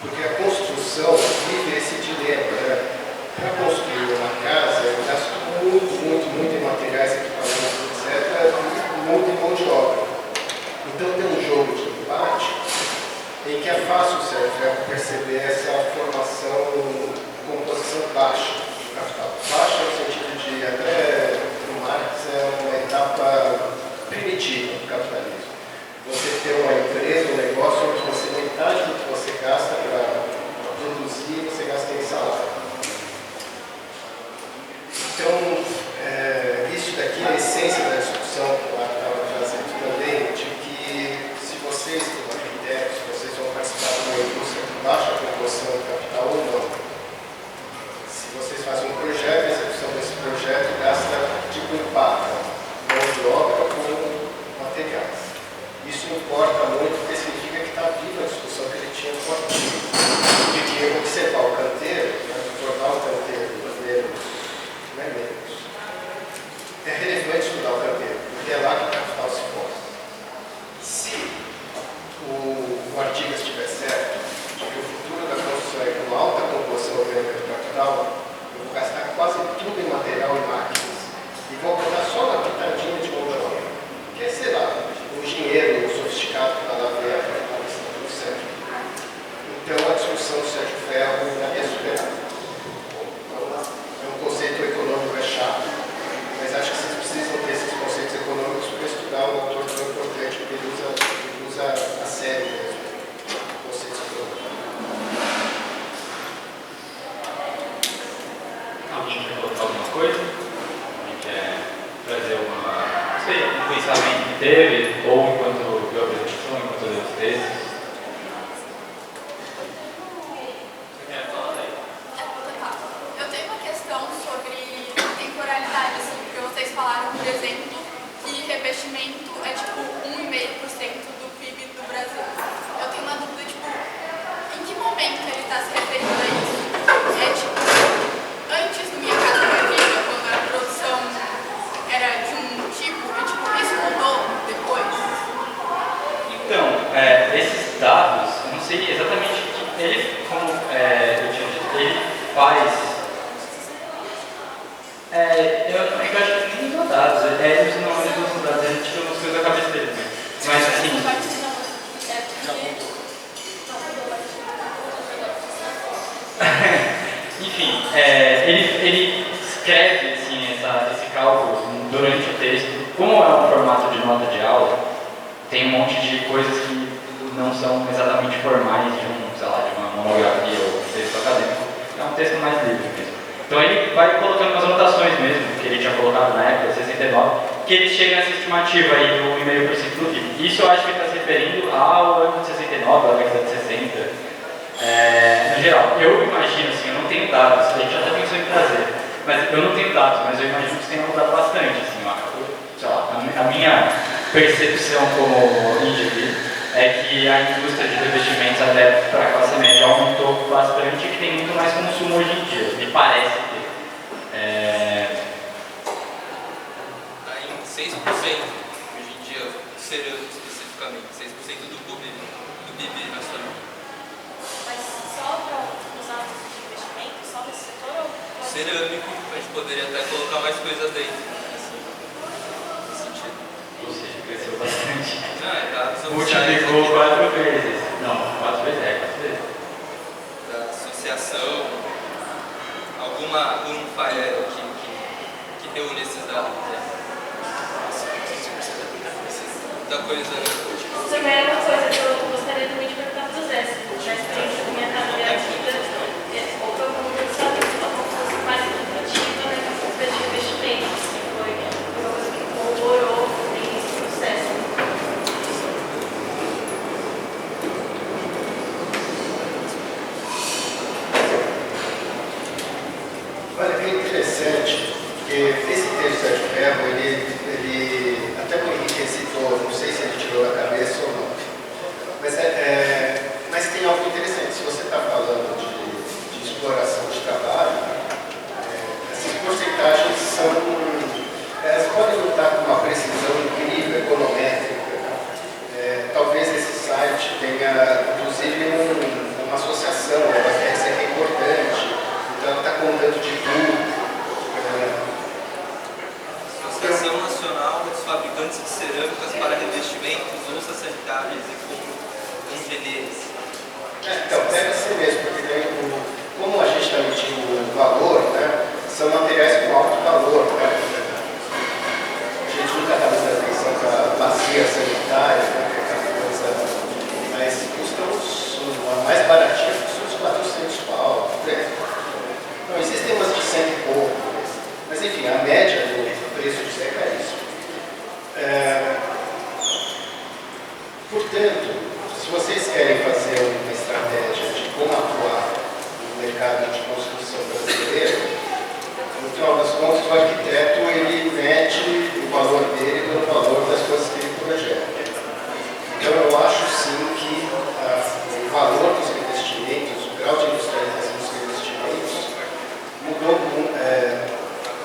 porque a construção vive esse dilema, né? Para construir uma casa, eu gasto muito em materiais, equipamentos, etc., e muito em mão de obra. Então, tem um jogo de embate em que é fácil, Sérgio, perceber essa formação, composição baixa do capital. Baixa no sentido de, até no Marx, é uma etapa primitiva do capitalismo. Você ter uma empresa, um negócio onde você metade do que você gasta para produzir, você gasta em salário. Então, isso daqui é a essência da discussão que eu estava trazendo também, de que se vocês, como arquitetos, vocês vão participar de uma indústria de baixa composição de capital ou não. Se vocês fazem um projeto, a execução desse projeto gasta tipo impacto, mão de obra com materiais. Isso importa muito, porque significa que está viva a discussão que ele tinha com o artigo. De que observar o canteiro, tornar o canteiro menos, não é menos. É relevante estudar o canteiro, porque é lá que o capital se posta. Se o Artigas estiver certo, de que o futuro da construção é com alta composição orgânica do capital, eu vou gastar quase tudo em material e máquinas. E vou botar só na pitadinha de mão de obra. Que é, sei lá, um engenheiro sofisticado que está lá ver a questão do Sérgio. Então a discussão do Sérgio Ferro é superada. É um conceito econômico, é chato, mas acho que vocês precisam ter esses conceitos econômicos para estudar um autor tão importante, porque ele usa a sério mesmo, conceitos econômicos. Alguém quer colocar alguma coisa? Alguém quer trazer um pensamento que teve, ou enquanto eu apresentação, enquanto eu dei os textos? Eu tenho uma questão sobre temporalidade, assim, porque vocês falaram, por exemplo, que revestimento é tipo eu acho que nem usam dados, eles não usam dados, a gente tira umas coisas da cabeça deles, né? Mas assim, enfim, ele escreve assim, esse cálculo durante o texto. Como é um formato de nota de aula, tem um monte de coisas que não são exatamente formais de sei lá, de uma monografia ou um texto acadêmico. É um texto mais livre mesmo. Então ele vai colocando umas anotações mesmo, que ele tinha colocado na época, 69, que ele chega nessa estimativa aí do 1,5% do PIB. Isso eu acho que ele está se referindo ao ano de 69, à década de 60. No geral, eu imagino assim, eu não tenho dados, a gente até pensou em trazer, mas eu não tenho dados, mas eu imagino que isso tenha mudado bastante, assim, sei lá, a minha percepção como indivíduo é que a indústria de revestimentos até para a classe média aumentou bastante e que tem muito mais consumo hoje em dia, me parece ter. Está em 6% hoje em dia, cerâmico especificamente, 6% do PIB nacional. Mas só para usar os investimentos, só nesse setor ou pode... Cerâmico, a gente poderia até colocar mais coisas dentro, nesse sentido. Ou seja, cresceu bastante. Não, é dados Multiplicou 4 vezes. Não, 4 vezes, 4 vezes. Da associação, alguma UNFA que reúne esses dados. Né? Muita coisa, né? Isso também é uma coisa que eu gostaria também de perguntar para o Zé, na experiência da minha carreira vida, ou foi uma coisa mais efetiva na questão de investimentos, que foi uma coisa que colaborou nesse processo. Olha, é interessante, porque esse texto de Ferro, ele até o Henrique citou, não sei se ele tirou da cabeça ou não, mas tem algo interessante. Se você está falando de exploração de trabalho, essas porcentagens elas podem não estar com uma precisão incrível, econométrica. Talvez esse site tenha, inclusive, uma associação, ela quer dizer que é importante. Então, ela está contando de tudo. Associação Nacional dos Fabricantes de Cerâmicas para Revestimentos, Louças Sanitárias e Congeleiros. Então, deve ser mesmo, porque como a gente está medindo o valor, né, são materiais com alto valor. Né? A gente nunca está prestando atenção para a bacia sanitária, né, que é aquela coisa, mas custam, a mais baratinha custa uns 400 pau, né? Não, existem umas de 100 e pouco, mas enfim, a média do preço de seca é isso. Portanto, se vocês querem fazer uma estratégia de como atuar no mercado de construção brasileiro, no final das contas, o arquiteto ele mede o valor dele pelo valor das coisas que ele projeta. Então, eu acho sim que o valor dos investimentos, o grau de industrialização dos investimentos, mudou,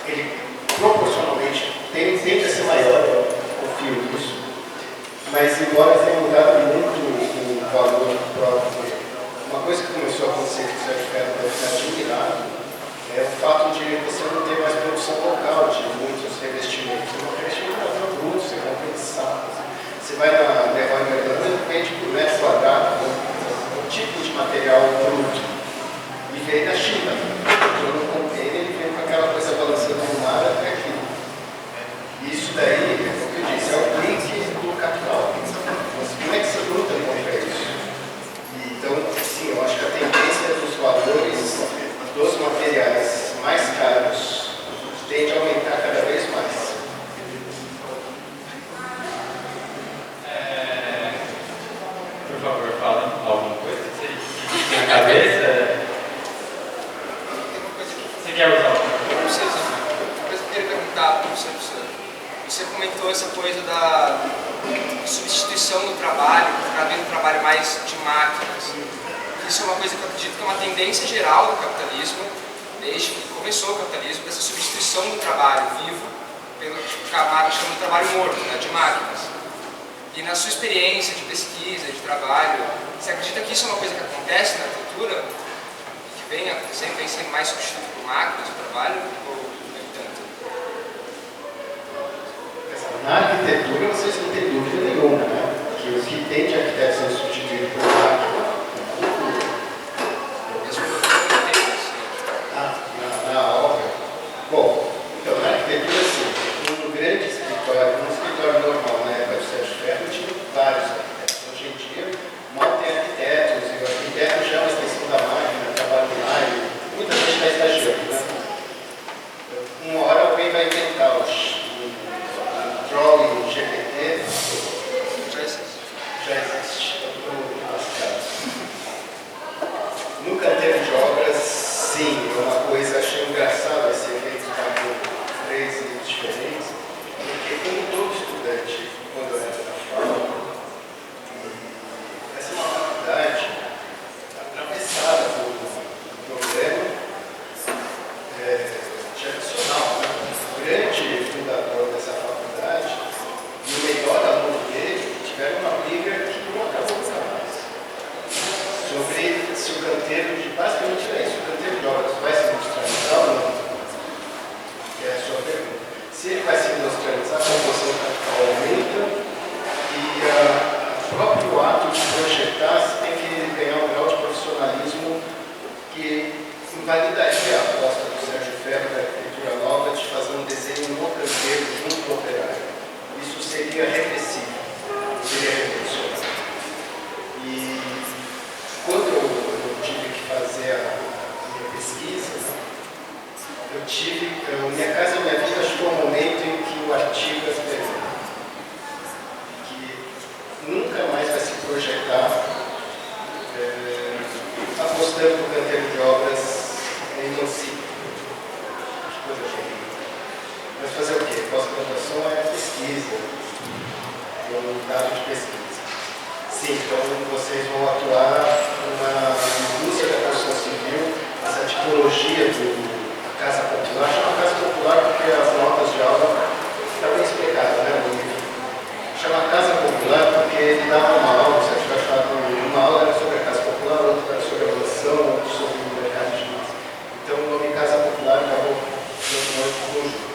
ele proporcionalmente tende a ser maior, eu confio nisso, mas embora tenha mudado muito o valor próprio, uma coisa que começou a acontecer que o Sérgio Ferro deve estar admirado é o fato de você não ter mais produção local de muitos revestimentos. Uma revestimento é bruto, você compra em saco. Você vai na Leroy Merlin e vende por metro quadrado um tipo de material bruto. E veio da China. Entrou no container e veio com aquela coisa balançando no mar até aqui. Isso daí, como eu disse, é o clique do capital. Mas como é que você luta contra isso? Então, sim, eu acho que a tendência dos valores dos materiais mais caros tende a aumentar cada vez mais. Por favor, falem alguma coisa que vocês têm na cabeça. Você quer usar Não sei se uma coisa que eu queria perguntar para você, você comentou essa coisa da substituição do trabalho, cada vez um trabalho mais de máquinas. Isso é uma coisa que eu acredito que é uma tendência geral do capitalismo, desde que começou o capitalismo, dessa substituição do trabalho vivo pelo que a Marx chama de trabalho morto, né, de máquinas. E na sua experiência de pesquisa, de trabalho, você acredita que isso é uma coisa que acontece na arquitetura? Que vem acontecendo, vem sendo mais substituído por máquinas, o trabalho, ou nem tanto? arquitetura, vocês não têm dúvida nenhuma, né? Que o que tem de arquiteto sendo substituído por máquina, na obra. Bom, então na arquitetura, sim, um grande escritório, um escritório normal na época do Sérgio Ferro, tinha vários arquitetos. Hoje em dia, mal tem arquitetos, e o arquiteto já é uma extensão da máquina, trabalha lá, e muita gente está estagiando, né? Uma hora alguém vai inventar um drawing GPT, já existe, no canteiro de obras, sim, é uma coisa, achei engraçado esse efeito de três livros diferentes, porque como todo estudante, quando eu entro na faculdade, essa é uma faculdade atravessada por um problema geracional. O grande fundador dessa faculdade e o melhor aluno dele tiveram uma briga que não acabou nunca mais. Sobre se o canteiro, basicamente é isso, o canteiro de obras vai se industrializar ou não? É a sua pergunta. Se ele vai se industrializar, a composição do capital aumenta e o próprio ato de projetar tem que ganhar um grau de profissionalismo que invalidaria a aposta do Sérgio Ferro da arquitetura nova de fazer um desenho no canteiro junto ao operário. Isso seria regressivo, seria revolucionário. E quando eu tive que fazer a minha pesquisa, minha casa e minha vida chegou um momento em que o artigo escreveu que nunca mais vai se projetar apostando no canteiro de obras em nocivo. Que coisa horrível. Mas fazer o quê? Pós-graduação é pesquisa, é um dado de pesquisa. Sim, então vocês vão atuar numa indústria da construção civil, essa tipologia da casa popular. Chama casa popular porque as notas de aula está bem explicado, né, no livro. Chama casa popular porque ele dava uma aula, você vai achar uma aula era sobre a casa popular, outra era sobre a relação, outra sobre o mercado de massa. Então o nome casa popular acabou dando nome de conjunto.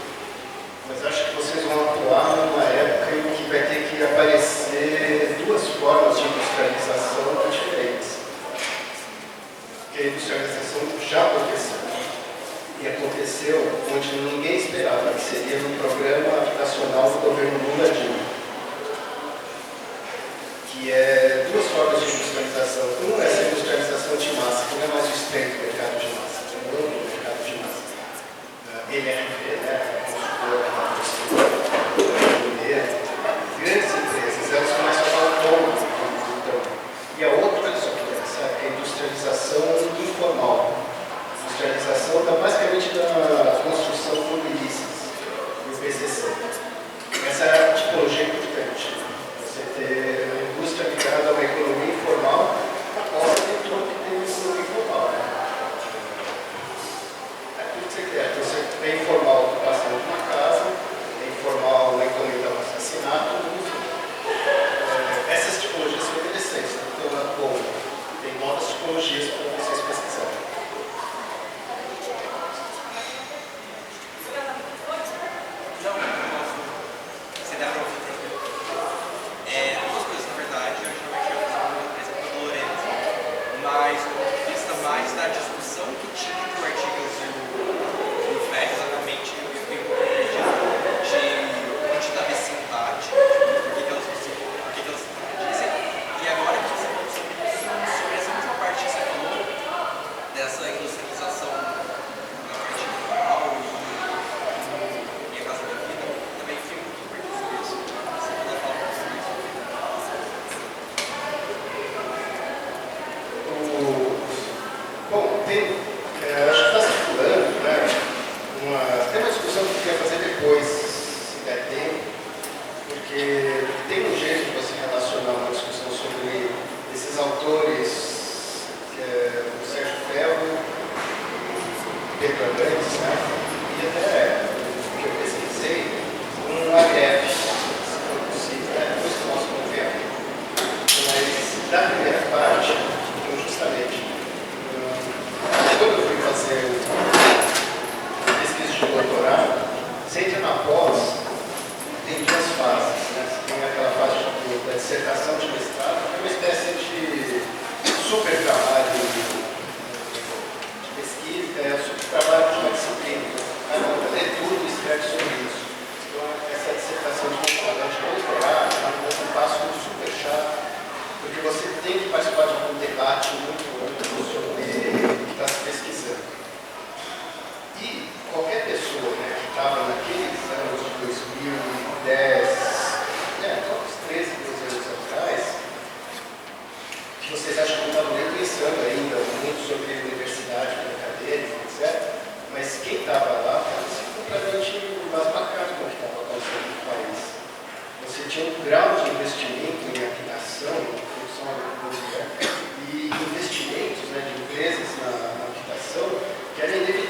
Mas acho que vocês vão atuar numa época em que vai ter que aparecer duas formas de industrialização diferentes. Porque a industrialização já aconteceu. E aconteceu onde ninguém esperava, que seria no programa habitacional do governo Lula Dilma. Que é duas formas de industrialização. Uma é essa industrialização de massa, que não é mais o estreito mercado de massa, é o novo mercado de massa. MRV, né? Grandes empresas, elas começam a dar um tom. E a outra é a industrialização informal. Industrialização basicamente da construção por milícias e o PCC. Essa é a tipologia importante. Você ter uma indústria ligada a uma economia informal, aposta dentro do que tem uma economia informal. É tudo que você quer. Você tem informal a ocupação de uma casa, tem informal na encomenda um assassinato, enfim. Essas tipologias são interessantes, então tem novas tipologias para vocês pesquisarem. Você dá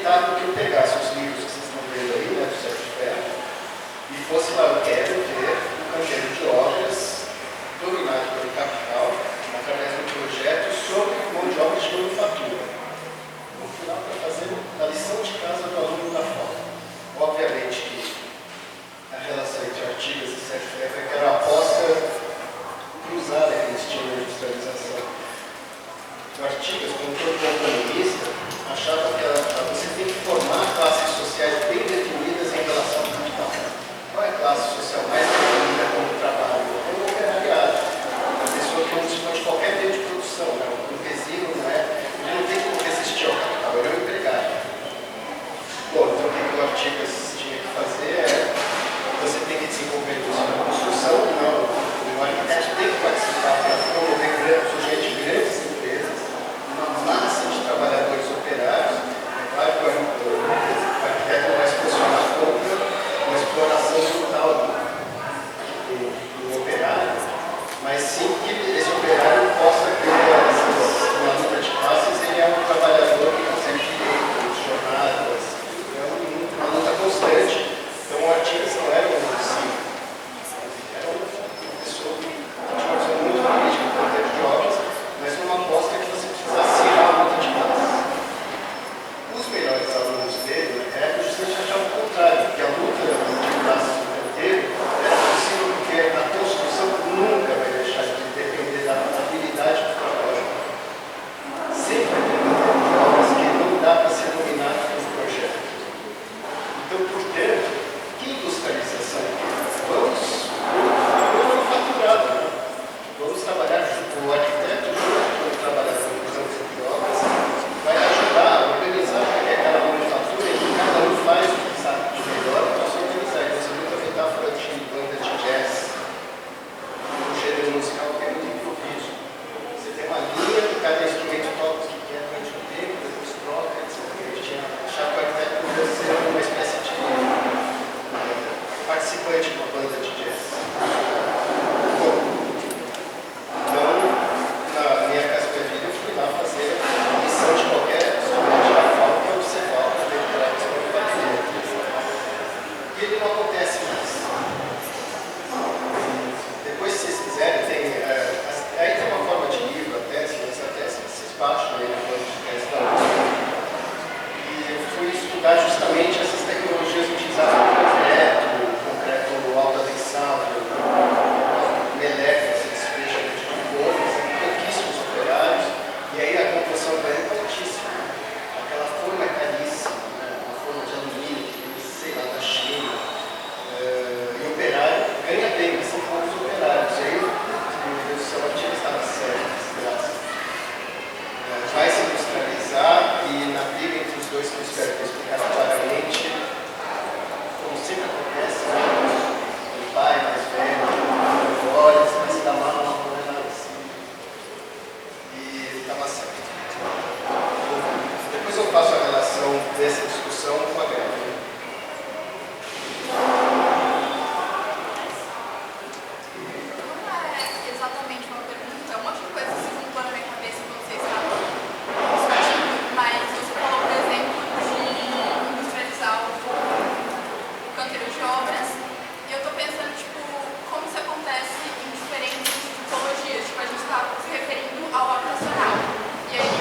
evitável que eu pegasse os livros que vocês estão vendo aí, né, do Sérgio Ferro, e fosse lá, eu quero ver um canteiro de obras dominado pelo capital, através de um projeto sobre mão de obra de manufatura. No final, para fazer a lição de casa do aluno da FAO. Obviamente que a relação entre Artigas e Sérgio Ferro é aquela aposta cruzada que eles tinham na industrialização. O Artigas, como todo economista, achava que você tem que formar classes sociais bem definidas em relação ao capital. Qual é a classe social mais definida como trabalho? É o operariado. A pessoa que participa de qualquer meio de produção, né? O campesino ele não tem como resistir ao capital, ele é um empregado. Bom, então o que o Artigas tinha que fazer você tem que desenvolver isso na construção, o arquiteto tem que participar para promover surgimento de grandes empresas, uma massa de trabalhadores operários. É claro que o arquiteto não vai se posicionar contra uma exploração brutal do operário, mas sim que esse operário possa ter uma luta de classes. Ele é um trabalhador que consegue direitos, jornadas, é uma luta constante. Então o Artigas não era um cínico, era uma pessoa que tinha uma visão muito crítica do canteiro de obras, mas numa aposta que você precisasse tirar a luta de classes. Os melhores alunos dele, na época, justamente achavam o contrário, que a luta de classes do canteiro era possível porque a construção nunca vai deixar de depender da habilidade do trabalho. Sempre vai ter canteiro de obras que não dá para ser dominado pelo projeto. Então, portanto, que industrialização? Vamos manufaturado, né? Vamos trabalhar junto, o arquiteto junto com o trabalhador de obras, vai ajudar a organizar aquela manufatura em que cada um faz o que sabe de melhor para se organizar. Então, você muita metáfora de banda de jazz, um gênero musical que é muito improviso. Você tem uma linha, cada instrumento toca o que quer durante um tempo, depois troca, etc. A gente tinha achado que o arquiteto podia ser uma espécie de participante de uma banda de jazz. Bom, então, na minha casa de vida, eu fui lá fazer a missão de qualquer estudante da FAO, que é observar o poder de obras manufatureiras. E ele não acontece mais. Depois, se vocês quiserem, aí tem uma forma de livro, a tese, mas a tese vocês baixam aí na forma de tese da USP. E eu fui estudar justamente essas tecnologias utilizadas no concreto alta tensão, meleca, você despeja de formas, pouquíssimos operários, e aí a composição é altíssima. Aquela forma é caríssima, uma forma de alumínio, que sei lá, da China. E o operário ganha bem, mas são poucos operários. E aí o seu artigo estava certo, desgraça. Vai se industrializar e na briga entre os dois, que eu espero que eu explicar claramente, como sempre acontece, pai mais velho, olha, você vai se dar mal, não é nada assim. E estava certo. Depois eu faço a relação dessa discussão com a greve. Não é exatamente uma pergunta, um monte de coisa se juntou na minha cabeça quando vocês estavam discutindo, mas você falou, por exemplo, de industrializar o canteiro de obras. E eu tô pensando, como isso acontece em diferentes tipologias. A gente está se referindo ao operacional. E aí,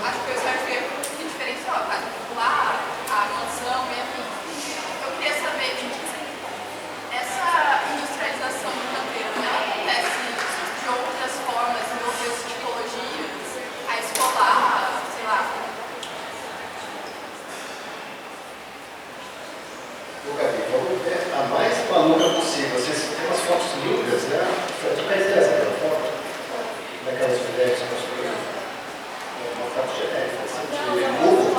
acho que o Sérgio Ferro se diferenciou, a casa popular, a mansão e afim. Eu queria saber, essa industrialização do canteiro, ela acontece de outras formas, em outras tipologias? A escolar, sei lá. Gabi, vamos ver a mais maluca possível. Vocês têm umas fotos lindas, né? Tu quer dizer aquela foto? Daquelas mulheres construídas? Uma foto genérica, assim, de Google.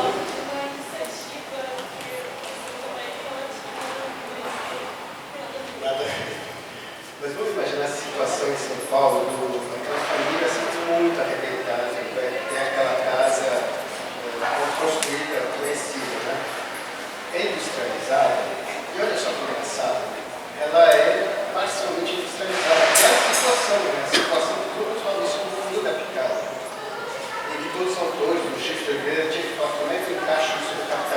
Nada. Mas vamos imaginar a situação em São Paulo, aquela família assim, muito arrebentada, tem aquela casa construída, conhecida, né? É industrializada, e olha só que engraçado, ela é parcialmente industrializada. É a situação, né? A situação que todos falam isso no fundo da picada. E que todos os autores do Chico de Oliveira tinham que falar como é que encaixa isso no capital.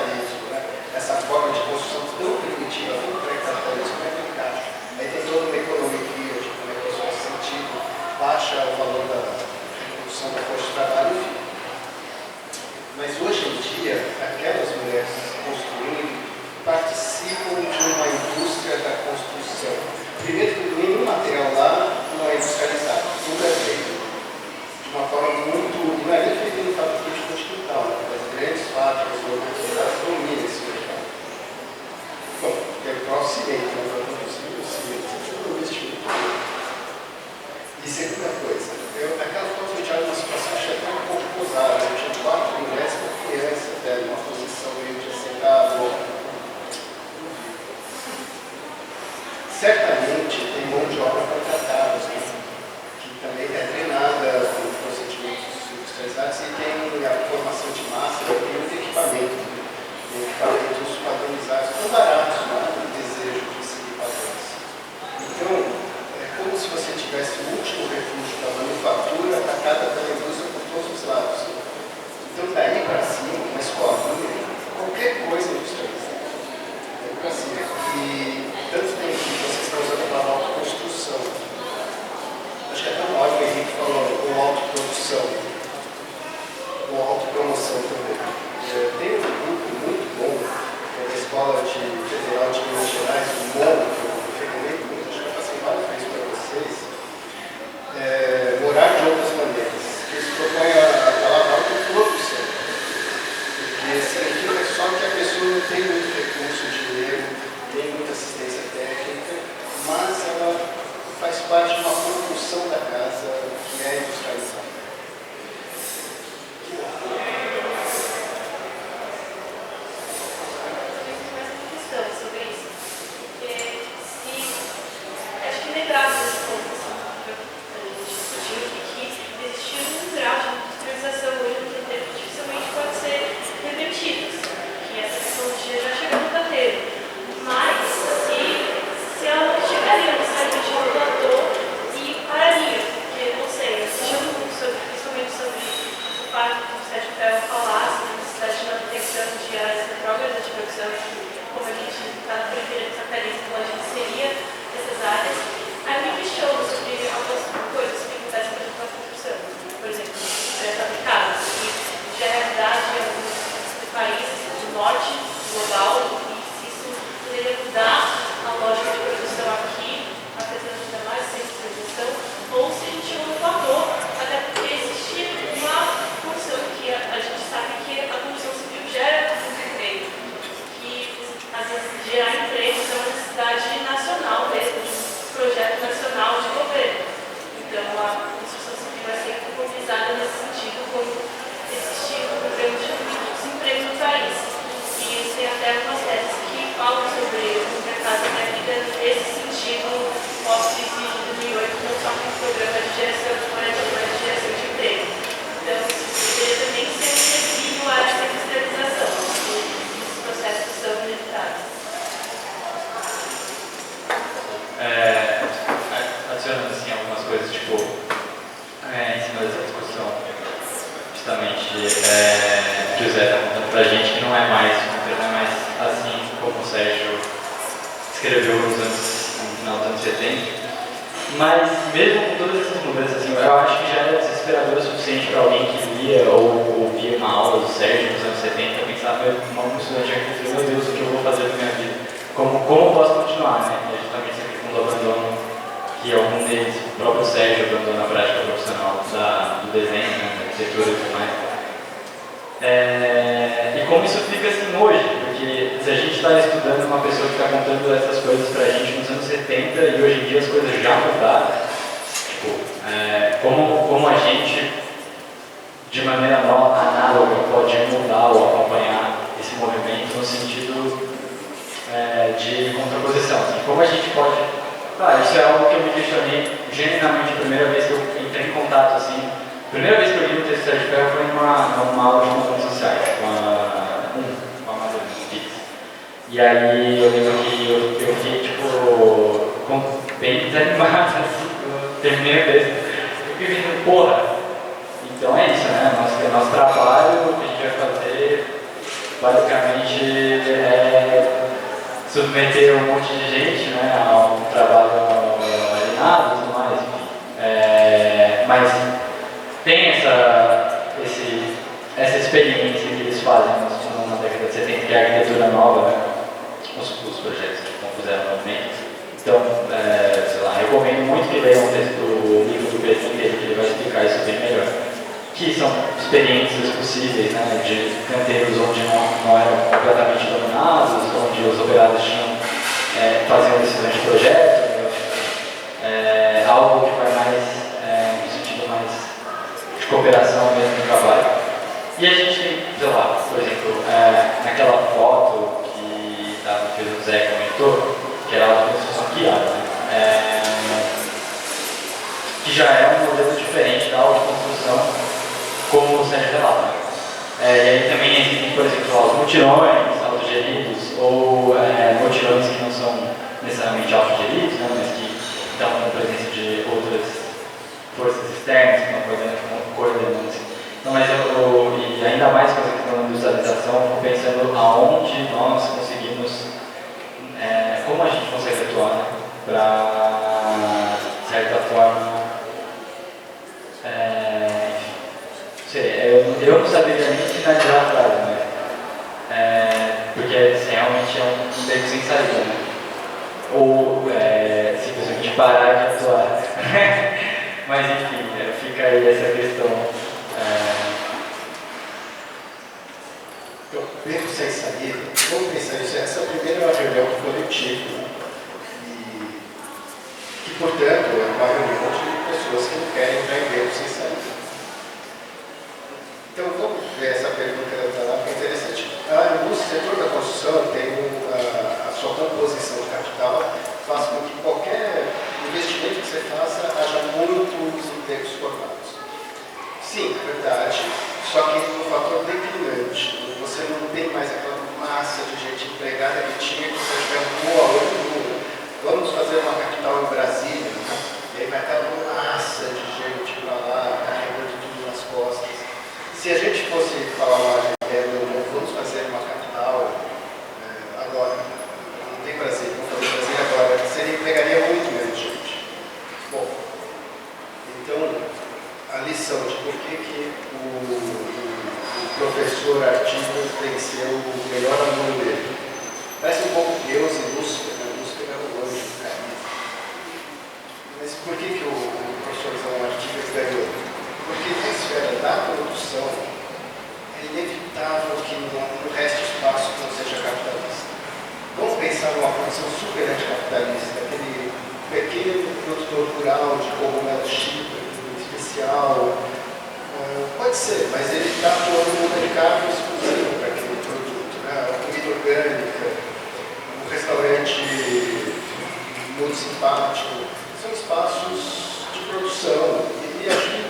certamente tem mão de obra contratada, né, que também é treinada com procedimentos industrializados e tem a formação de massa, tem muito equipamento, né, tem equipamentos padronizados, tão baratos, não há um desejo de seguir padrões. Então, é como se você tivesse o último refúgio da manufatura atacada pela indústria por todos os lados. Então, daí para cima, uma escolinha, qualquer coisa industrializada. Daí para cima. E tanto tem que vocês estão usando a palavra autoconstrução. Acho que até uma hora o Henrique falou, ou autoprodução, ou autopromoção também. Tem um grupo muito bom, que é da Escola Federal de Minas Gerais, o MON, que eu recomendo muito, acho que eu passei várias vezes para vocês. Morar de outras maneiras. Eles propõem a palavra autoprodução. Porque significa só que a pessoa não tem muito recurso, dinheiro, tem muita assistência técnica, mas ela faz parte de uma produção da casa que é industrializada. Sobre isso, porque se acho que lembrar desse ponto, assim, a gente discutiu que existiu um grau de industrialização hoje no que dificilmente pode ser revertido, que essa tecnologia já chegou no carreiro, mas se ela chegaria no site de regulador e pararia, porque não sei, assistiu muito sobre, principalmente sobre o fato do Sérgio Ferro falasse da necessidade de manutenção de áreas retrógradas de produção, como a gente está na periferia do Sacariz, então a gente seria essas áreas. Aí me questiono sobre algumas coisas que acontecem com a construção. Por exemplo, pré-fabricados, que já é realidade em alguns países do norte global, e se isso poderia mudar a lógica de produção aqui, afetando ainda mais a industrialização, ou se a gente não falou, até porque existe uma função que a gente sabe que a construção civil gera muito emprego. Às vezes, gerar empregos é uma necessidade nacional mesmo, de um projeto nacional de governo. Então, a construção civil vai ser mobilizada nesse sentido, como existir um programa de desemprego no país. E tem até algumas teses que falam sobre o mercado da vida nesse sentido, pós-crise de 2008, não só com o programa de geração de moradia, mas de geração de emprego. Então, isso poderia também ser um desvio a essa industrialização. Processos são inevitáveis. Adicionando assim algumas coisas, tipo, em cima dessa discussão, justamente, que o Zé está contando pra gente, que não é mais assim como o Sérgio escreveu no final dos anos 70. Mas mesmo com todas essas mudanças, assim, eu acho que já era desesperador o suficiente para alguém que lia ou ouvia uma aula do Sérgio nos anos 70 pensar, como estudante de arquitetura, meu Deus, o que eu vou fazer da minha vida? Como eu posso continuar, né? E justamente essa questão do abandono, que algum deles, o próprio Sérgio, abandonou a prática profissional do desenho, né, da arquitetura e tudo mais. E como isso fica assim hoje, porque se a gente está estudando uma pessoa que está contando essas coisas pra gente nos anos 70 e hoje em dia as coisas já mudaram, tipo, como a gente, de maneira análoga, pode mudar ou acompanhar esse movimento no sentido de contraposição. Assim, como a gente pode... isso é algo que eu me questionei genuinamente a primeira vez que eu entrei em contato, assim. A primeira vez que eu li o texto do Sérgio Ferro foi numa aula de relações sociais, com a Madalena Spitz. E aí eu lembro que eu fiquei, tipo, bem desanimado, assim, eu terminei o texto. Eu fiquei pensando, porra, então é isso, né? Nosso trabalho, o que a gente vai fazer, basicamente, submeter um monte de gente, né, a um trabalho alienado e tudo mais, enfim. Mas tem essa experiência que eles fazem na década de 70, que é a arquitetura nova, né? Os projetos que compuseram no movimento. Então, sei lá, recomendo muito que leiam o livro do Betinho dele, que ele vai explicar isso bem melhor. Que são experiências possíveis, né, de canteiros onde não eram completamente dominados, onde os operados faziam decisões de projeto, algo que vai mais no sentido mais de cooperação mesmo no trabalho. E a gente tem, sei lá, por exemplo, naquela foto que o Zé comentou, que era a construção guiada, mutirões autogeridos ou mutirões que não são necessariamente autogeridos, né, mas que estão na presença de outras forças externas que estão coordenando. Então, mas e ainda mais com essa questão da industrialização, eu fico pensando aonde nós conseguimos, como a gente consegue atuar para, de certa forma, eu não saberia nem finalizar a frase, mas, porque realmente é um beco sem saída, né? Ou simplesmente parar de atuar. Mas enfim, fica aí essa questão. Então, beco sem saída, vamos pensar isso, essa é a primeira reunião do coletivo, né? E, portanto, é uma reunião de pessoas que não querem entrar em beco sem saída. Então, vamos ver essa pergunta lá, que é interessante. No setor da construção, tem a sua composição de capital, faz com que qualquer investimento que você faça haja muitos empregos formados. Sim, é verdade, só que no fator declinante, você não tem mais aquela massa de gente empregada que tinha, que você tiver voando. Vamos fazer uma capital em Brasília, né? E aí vai estar uma massa de gente para lá, carregando tudo nas costas. Se a gente fosse falar lá, vamos fazer uma capital agora, não tem Brasília, vamos fazer Brasília agora, você pegaria muito menos gente. Bom, então, a lição de por que o professor Artigas tem que ser o melhor aluno dele. Parece um pouco Deus e Lúcifer, né? Lúcifer é o anjo do caminho. Mas por que o professor Artigas ganhou? Porque na esfera da produção é inevitável que não reste espaço que não seja capitalista. Vamos pensar numa produção super anticapitalista, aquele pequeno produtor rural de cogumelo chip, especial. Pode ser, mas ele está atuando no mercado exclusivo para aquele produto, né? A comida orgânica, um restaurante muito simpático, são espaços de produção. E acho que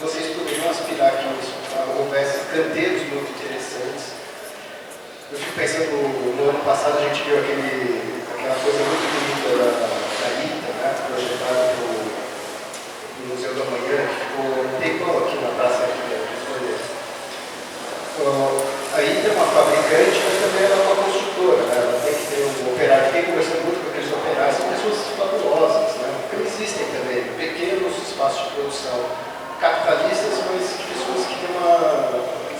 vocês poderiam aspirar que houvesse canteiros muito interessantes. Eu fico pensando, no ano passado a gente viu aquela coisa muito bonita da ITA, né, projetada no Museu da Manhã, que ficou um tempão aqui na praça aqui da Escolha. A ITA é uma fabricante, mas também ela é uma construtora, né? Ela tem que ter um operário. Quem conversa muito com aqueles operários são pessoas fabulosas, né? Porque existem também pequenos espaços de produção capitalistas, mas de pessoas que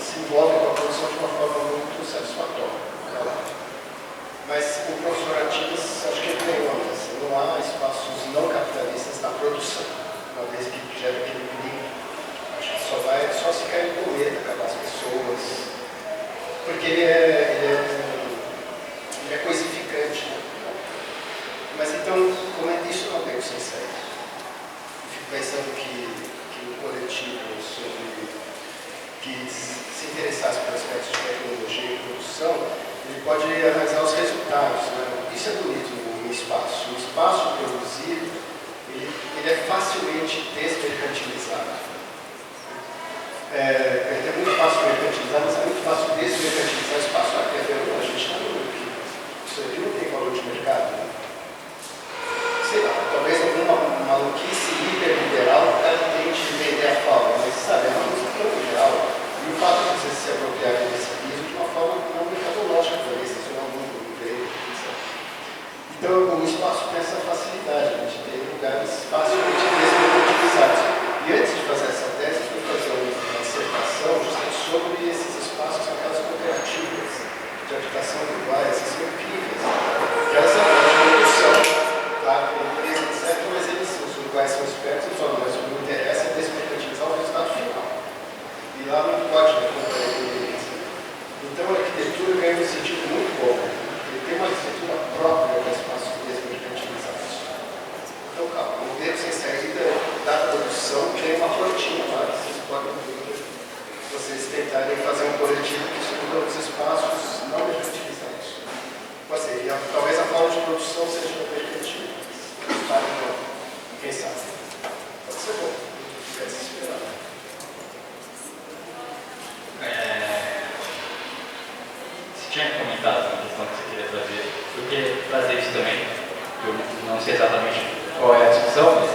se envolvem com a produção de uma forma muito satisfatória. Mas o professor Artigas, acho que ele tem uma coisa, não há espaços não capitalistas na produção, uma vez que gera aquele equilíbrio. Acho que só se cair no medo, acabar as pessoas, porque ele é coisificante. Né? Mas então, como é que isso não tem o sem saída? Eu fico pensando que coletivo que se interessasse por aspectos de tecnologia e produção, ele pode analisar os resultados. Né? Isso é bonito no espaço. O espaço produzido, ele é facilmente desmercantilizado. Ele é muito fácil mercantilizar, mas é muito fácil desmercantilizar o espaço. A gente está no que isso aqui não tem valor de mercado. Né? Sei lá, talvez alguma maluquice hiperliberal tente vender a fauna, mas sabe, é uma coisa tão geral. E o fato de você se apropriar desse piso de uma forma não mercadológica, talvez seja um aluno, um emprego, etc. Então, o espaço tem essa facilidade, a gente tem lugares facilmente desmercantilizados. E antes de fazer essa tese, eu fui fazer uma dissertação justamente sobre esses espaços, aquelas cooperativas de habitação urbana, essas são incríveis. Que elas são de produção, tá? Empresa, etc., mas os uruguaios são espertos e falam, mas o que me interessa é desmercantilizar o resultado final. E lá não pode ter concorrência. Então a arquitetura ganha um sentido muito bom. Ele tem uma arquitetura própria para espaços desmercantilizados. Então, calma, o modelo sem saída da produção tem uma rotina lá, vocês podem ver. Vocês tentarem fazer um coletivo que estuda os espaços não mercantilizados. Pode ser, talvez a forma de produção seja mercantil. Quem sabe? Pode ser bom. Quer se esperar. eu não sei exatamente qual é a discussão, mas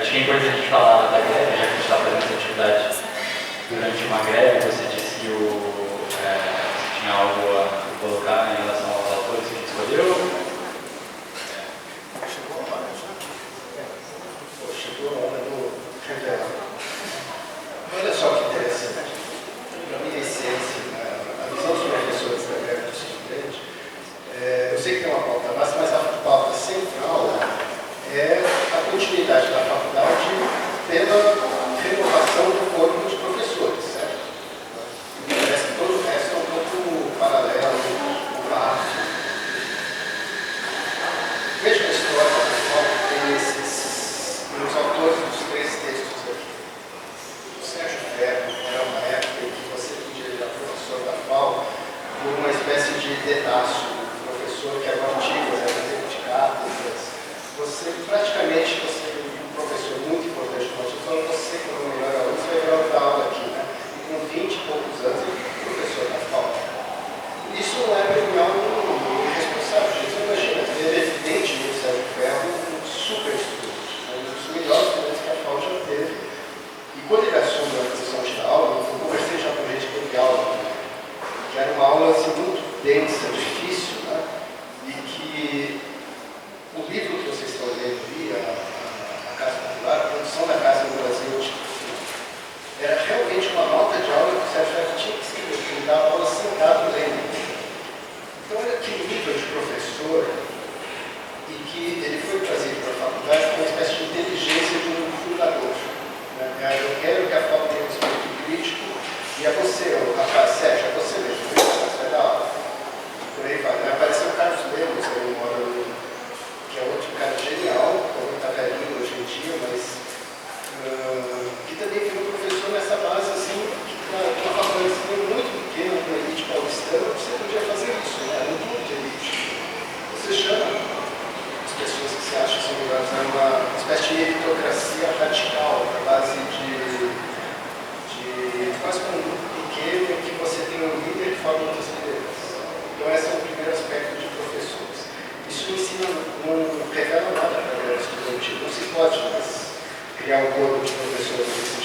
acho que é importante a gente falar da greve, já que a gente está fazendo essa atividade durante uma greve. Você disse que você tinha algo a colocar em relação aos autores que a gente escolheu. Chegou a hora do revelar. Olha só que interessante. Na minha essência, a visão dos professores da greve do estudante, eu sei que tem uma pauta base, mas a pauta central é a continuidade da faculdade pela renovação do corpo de professores, certo? Me parece que todo o resto é um pouco paralelo, um passo. Veja a história, pessoal, que tem os autores dos 3 textos aqui. O Sérgio Ferro era uma época em que você podia ir a professor da FAO por uma espécie de dedaço, um professor que era antigo, era tempo de cátedras. Praticamente, um professor muito importante no nosso plano, você, como melhor aluno, você vai virar dar aula aqui, né? E com 20 e poucos anos, ele foi professor da FAO. Isso não é premiar um irresponsável. Você imagina, é evidente que o Sérgio Ferro um super estudante, um dos melhores estudantes que a FAO já teve. E quando ele assume a posição de dar aula, eu conversei já com gente que teve aula, que era uma aula assim, muito densa, difícil, né? E que o livro que vocês estão lendo ali, a Casa Popular, a produção da Casa no Brasil, era realmente uma nota de aula que o Sérgio Ferro tinha que escrever, porque ele dava aula sentado lendo. Então era aquele nível de professor e que ele foi trazido para a faculdade com uma espécie de inteligência de um fundador. Né? Eu quero que a FAO tenha um espírito crítico e é você, Sérgio, é você mesmo, você vai dar aula. Por aí vai. Apareceu o Carlos Lemos, que é outro cara genial, também está velhinho hoje em dia, mas que também virou professor nessa base assim, que uma faculdade muito pequena, uma elite paulistana, você podia fazer isso, né? Era um clube de elite. Você chama as pessoas que você acha que são melhores, é uma espécie de meritocracia radical, na base de quase um grupo pequeno em que você tem um líder que forma outras lideranças. Então esse é o primeiro aspecto de professores. Isso em si não revela nada para a greve estudantil. Não se pode mais criar um corpo de professores desse